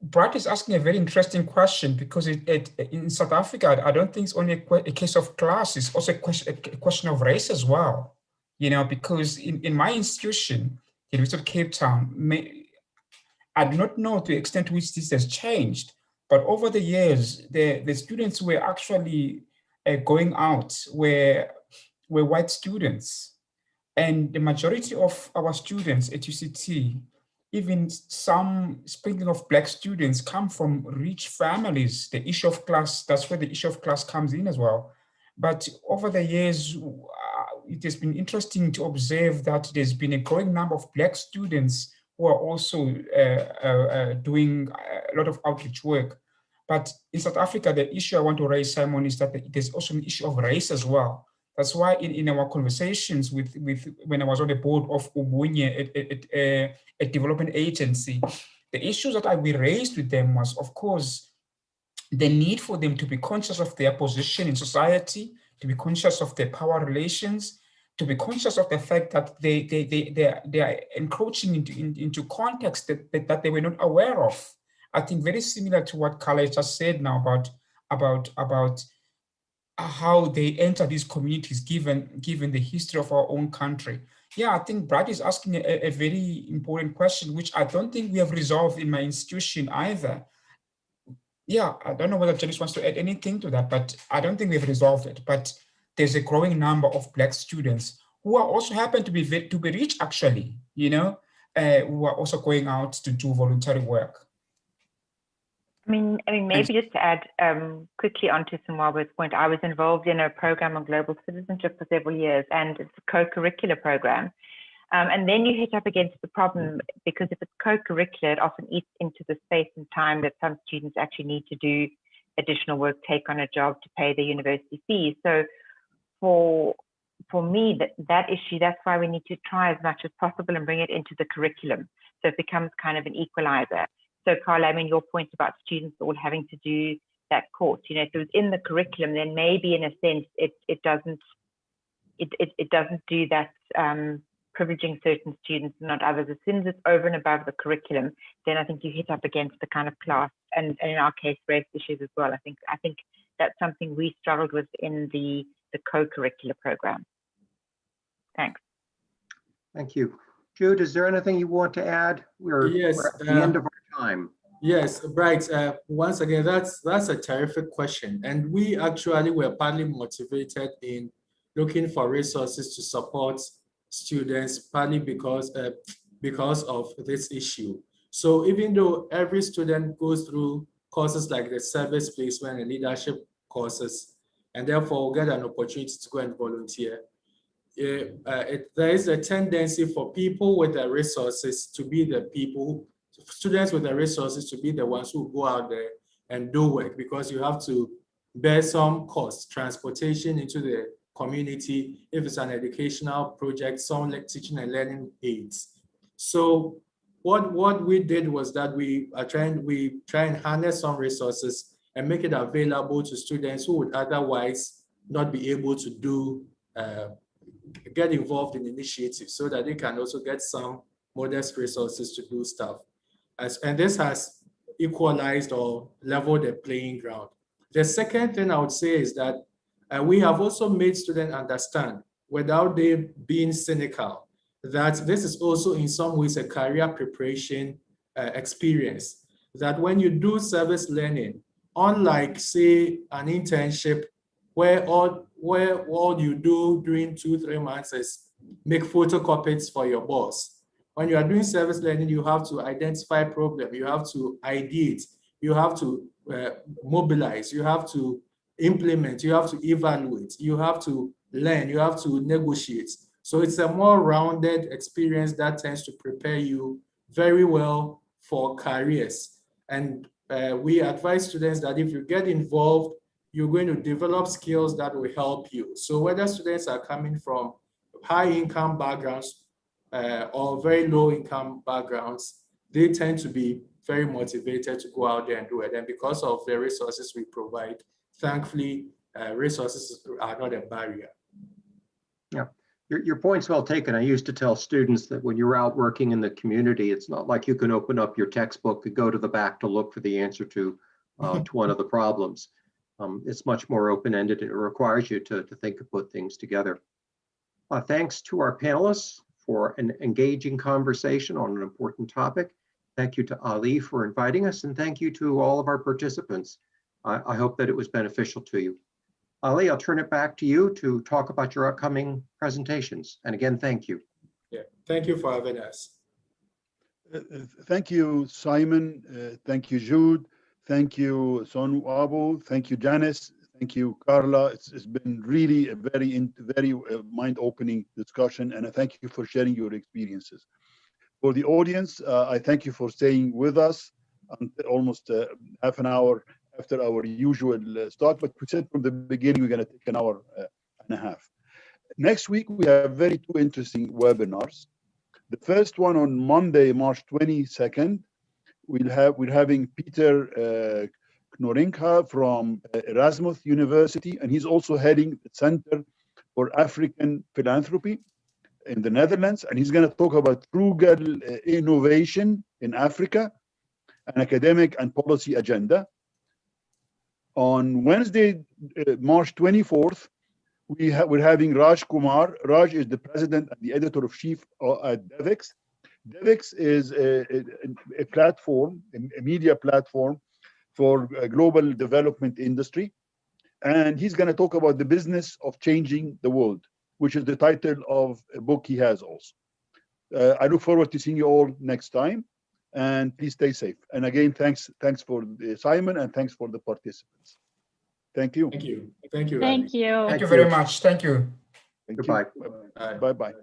Brad is asking a very interesting question, because in South Africa, I don't think it's only a case of class, it's also a question of race as well. Because in my institution, the University of Cape Town, I do not know to the extent to which this has changed, but over the years, the students who were actually going out were white students. And the majority of our students at UCT, even some sprinkling of Black students, come from rich families. The issue of class, that's where the issue of class comes in as well. But over the years, it has been interesting to observe that there's been a growing number of Black students who are also doing a lot of outreach work. But in South Africa, the issue I want to raise, Simon, is that there's also an issue of race as well. That's why in our conversations with when I was on the board of Ubunye, a development agency, the issues that we raised with them was, of course, the need for them to be conscious of their position in society, to be conscious of their power relations, to be conscious of the fact that they are encroaching into context that they were not aware of. I think very similar to what Karla just said now about how they enter these communities given the history of our own country. Yeah, I think Brad is asking a very important question, which I don't think we have resolved in my institution either. Yeah, I don't know whether Janice wants to add anything to that, but I don't think we've resolved it. But there's a growing number of Black students who are also happen to be rich, actually, who are also going out to do voluntary work.
I mean, maybe just to add quickly onto Sonwabo's point, I was involved in a program on global citizenship for several years, and it's a co-curricular program. And then you hit up against the problem, because if it's co-curricular, it often eats into the space and time that some students actually need to do additional work, take on a job to pay the university fees. So for me, that issue, that's why we need to try as much as possible and bring it into the curriculum, so it becomes kind of an equalizer. So Karla, your point about students all having to do that course, if it was in the curriculum, then maybe in a sense it doesn't do that privileging certain students and not others. As soon as it's over and above the curriculum, then I think you hit up against the kind of class and in our case race issues as well. I think that's something we struggled with in the co-curricular program. Thanks.
Thank you. Jude, is there anything you want to add? We're at the end of our time.
Yes, right. Once again, that's a terrific question. And we actually were partly motivated in looking for resources to support students, partly because of this issue. So even though every student goes through courses like the service placement and leadership courses, and therefore will get an opportunity to go and volunteer, there is a tendency for people with the resources to be the people, students with the resources to be the ones who go out there and do work, because you have to bear some cost, transportation into the community, if it's an educational project, some like teaching and learning aids. So what we did was that we try and harness some resources and make it available to students who would otherwise not be able to do get involved in initiatives, so that they can also get some modest resources to do stuff. And this has equalized or leveled the playing ground. The second thing I would say is that we have also made students understand, without they being cynical, that this is also in some ways a career preparation experience. That when you do service learning, unlike say an internship where all you do during 2-3 months is make photocopies for your boss. When you are doing service learning, you have to identify problem, you have to ideate, you have to mobilize, you have to implement, you have to evaluate, you have to learn, you have to negotiate. So it's a more rounded experience that tends to prepare you very well for careers. And we advise students that if you get involved, you're going to develop skills that will help you. So whether students are coming from high income backgrounds or very low income backgrounds, they tend to be very motivated to go out there and do it. And because of the resources we provide, thankfully, resources are not a barrier.
Yeah, your point's well taken. I used to tell students that when you're out working in the community, it's not like you can open up your textbook and go to the back to look for the answer to one of the problems. It's much more open-ended. It requires you to think and put things together. Thanks to our panelists for an engaging conversation on an important topic. Thank you to Ali for inviting us, and thank you to all of our participants. I hope that it was beneficial to you. Ali, I'll turn it back to you to talk about your upcoming presentations. And again, thank you.
Yeah, thank you for having us.
Thank you, Simon. Thank you, Jude. Thank you, Sonwabo. Thank you, Janice. Thank you, Karla. It's been really a very mind-opening discussion, and I thank you for sharing your experiences. For the audience, I thank you for staying with us almost half an hour after our usual start, but we said from the beginning we're going to take an hour and a half. Next week, we have two interesting webinars. The first one on Monday, March 22nd, we're having Peter Knorinka from Erasmus University, and he's also heading the Center for African Philanthropy in the Netherlands, and he's going to talk about frugal innovation in Africa, an academic and policy agenda. On Wednesday, March 24th, we're having Raj Kumar. Raj is the president and the editor-in-chief at Civic. Civic is a platform, a media platform for global development industry. And he's going to talk about the business of changing the world, which is the title of a book he has also. I look forward to seeing you all next time. And please stay safe. And again, thanks for Simon, and thanks for the participants. Thank you.
Thank you. Thank you.
Thank you.
Thank you very much. Thank you.
Thank
Goodbye.
you. Bye-bye.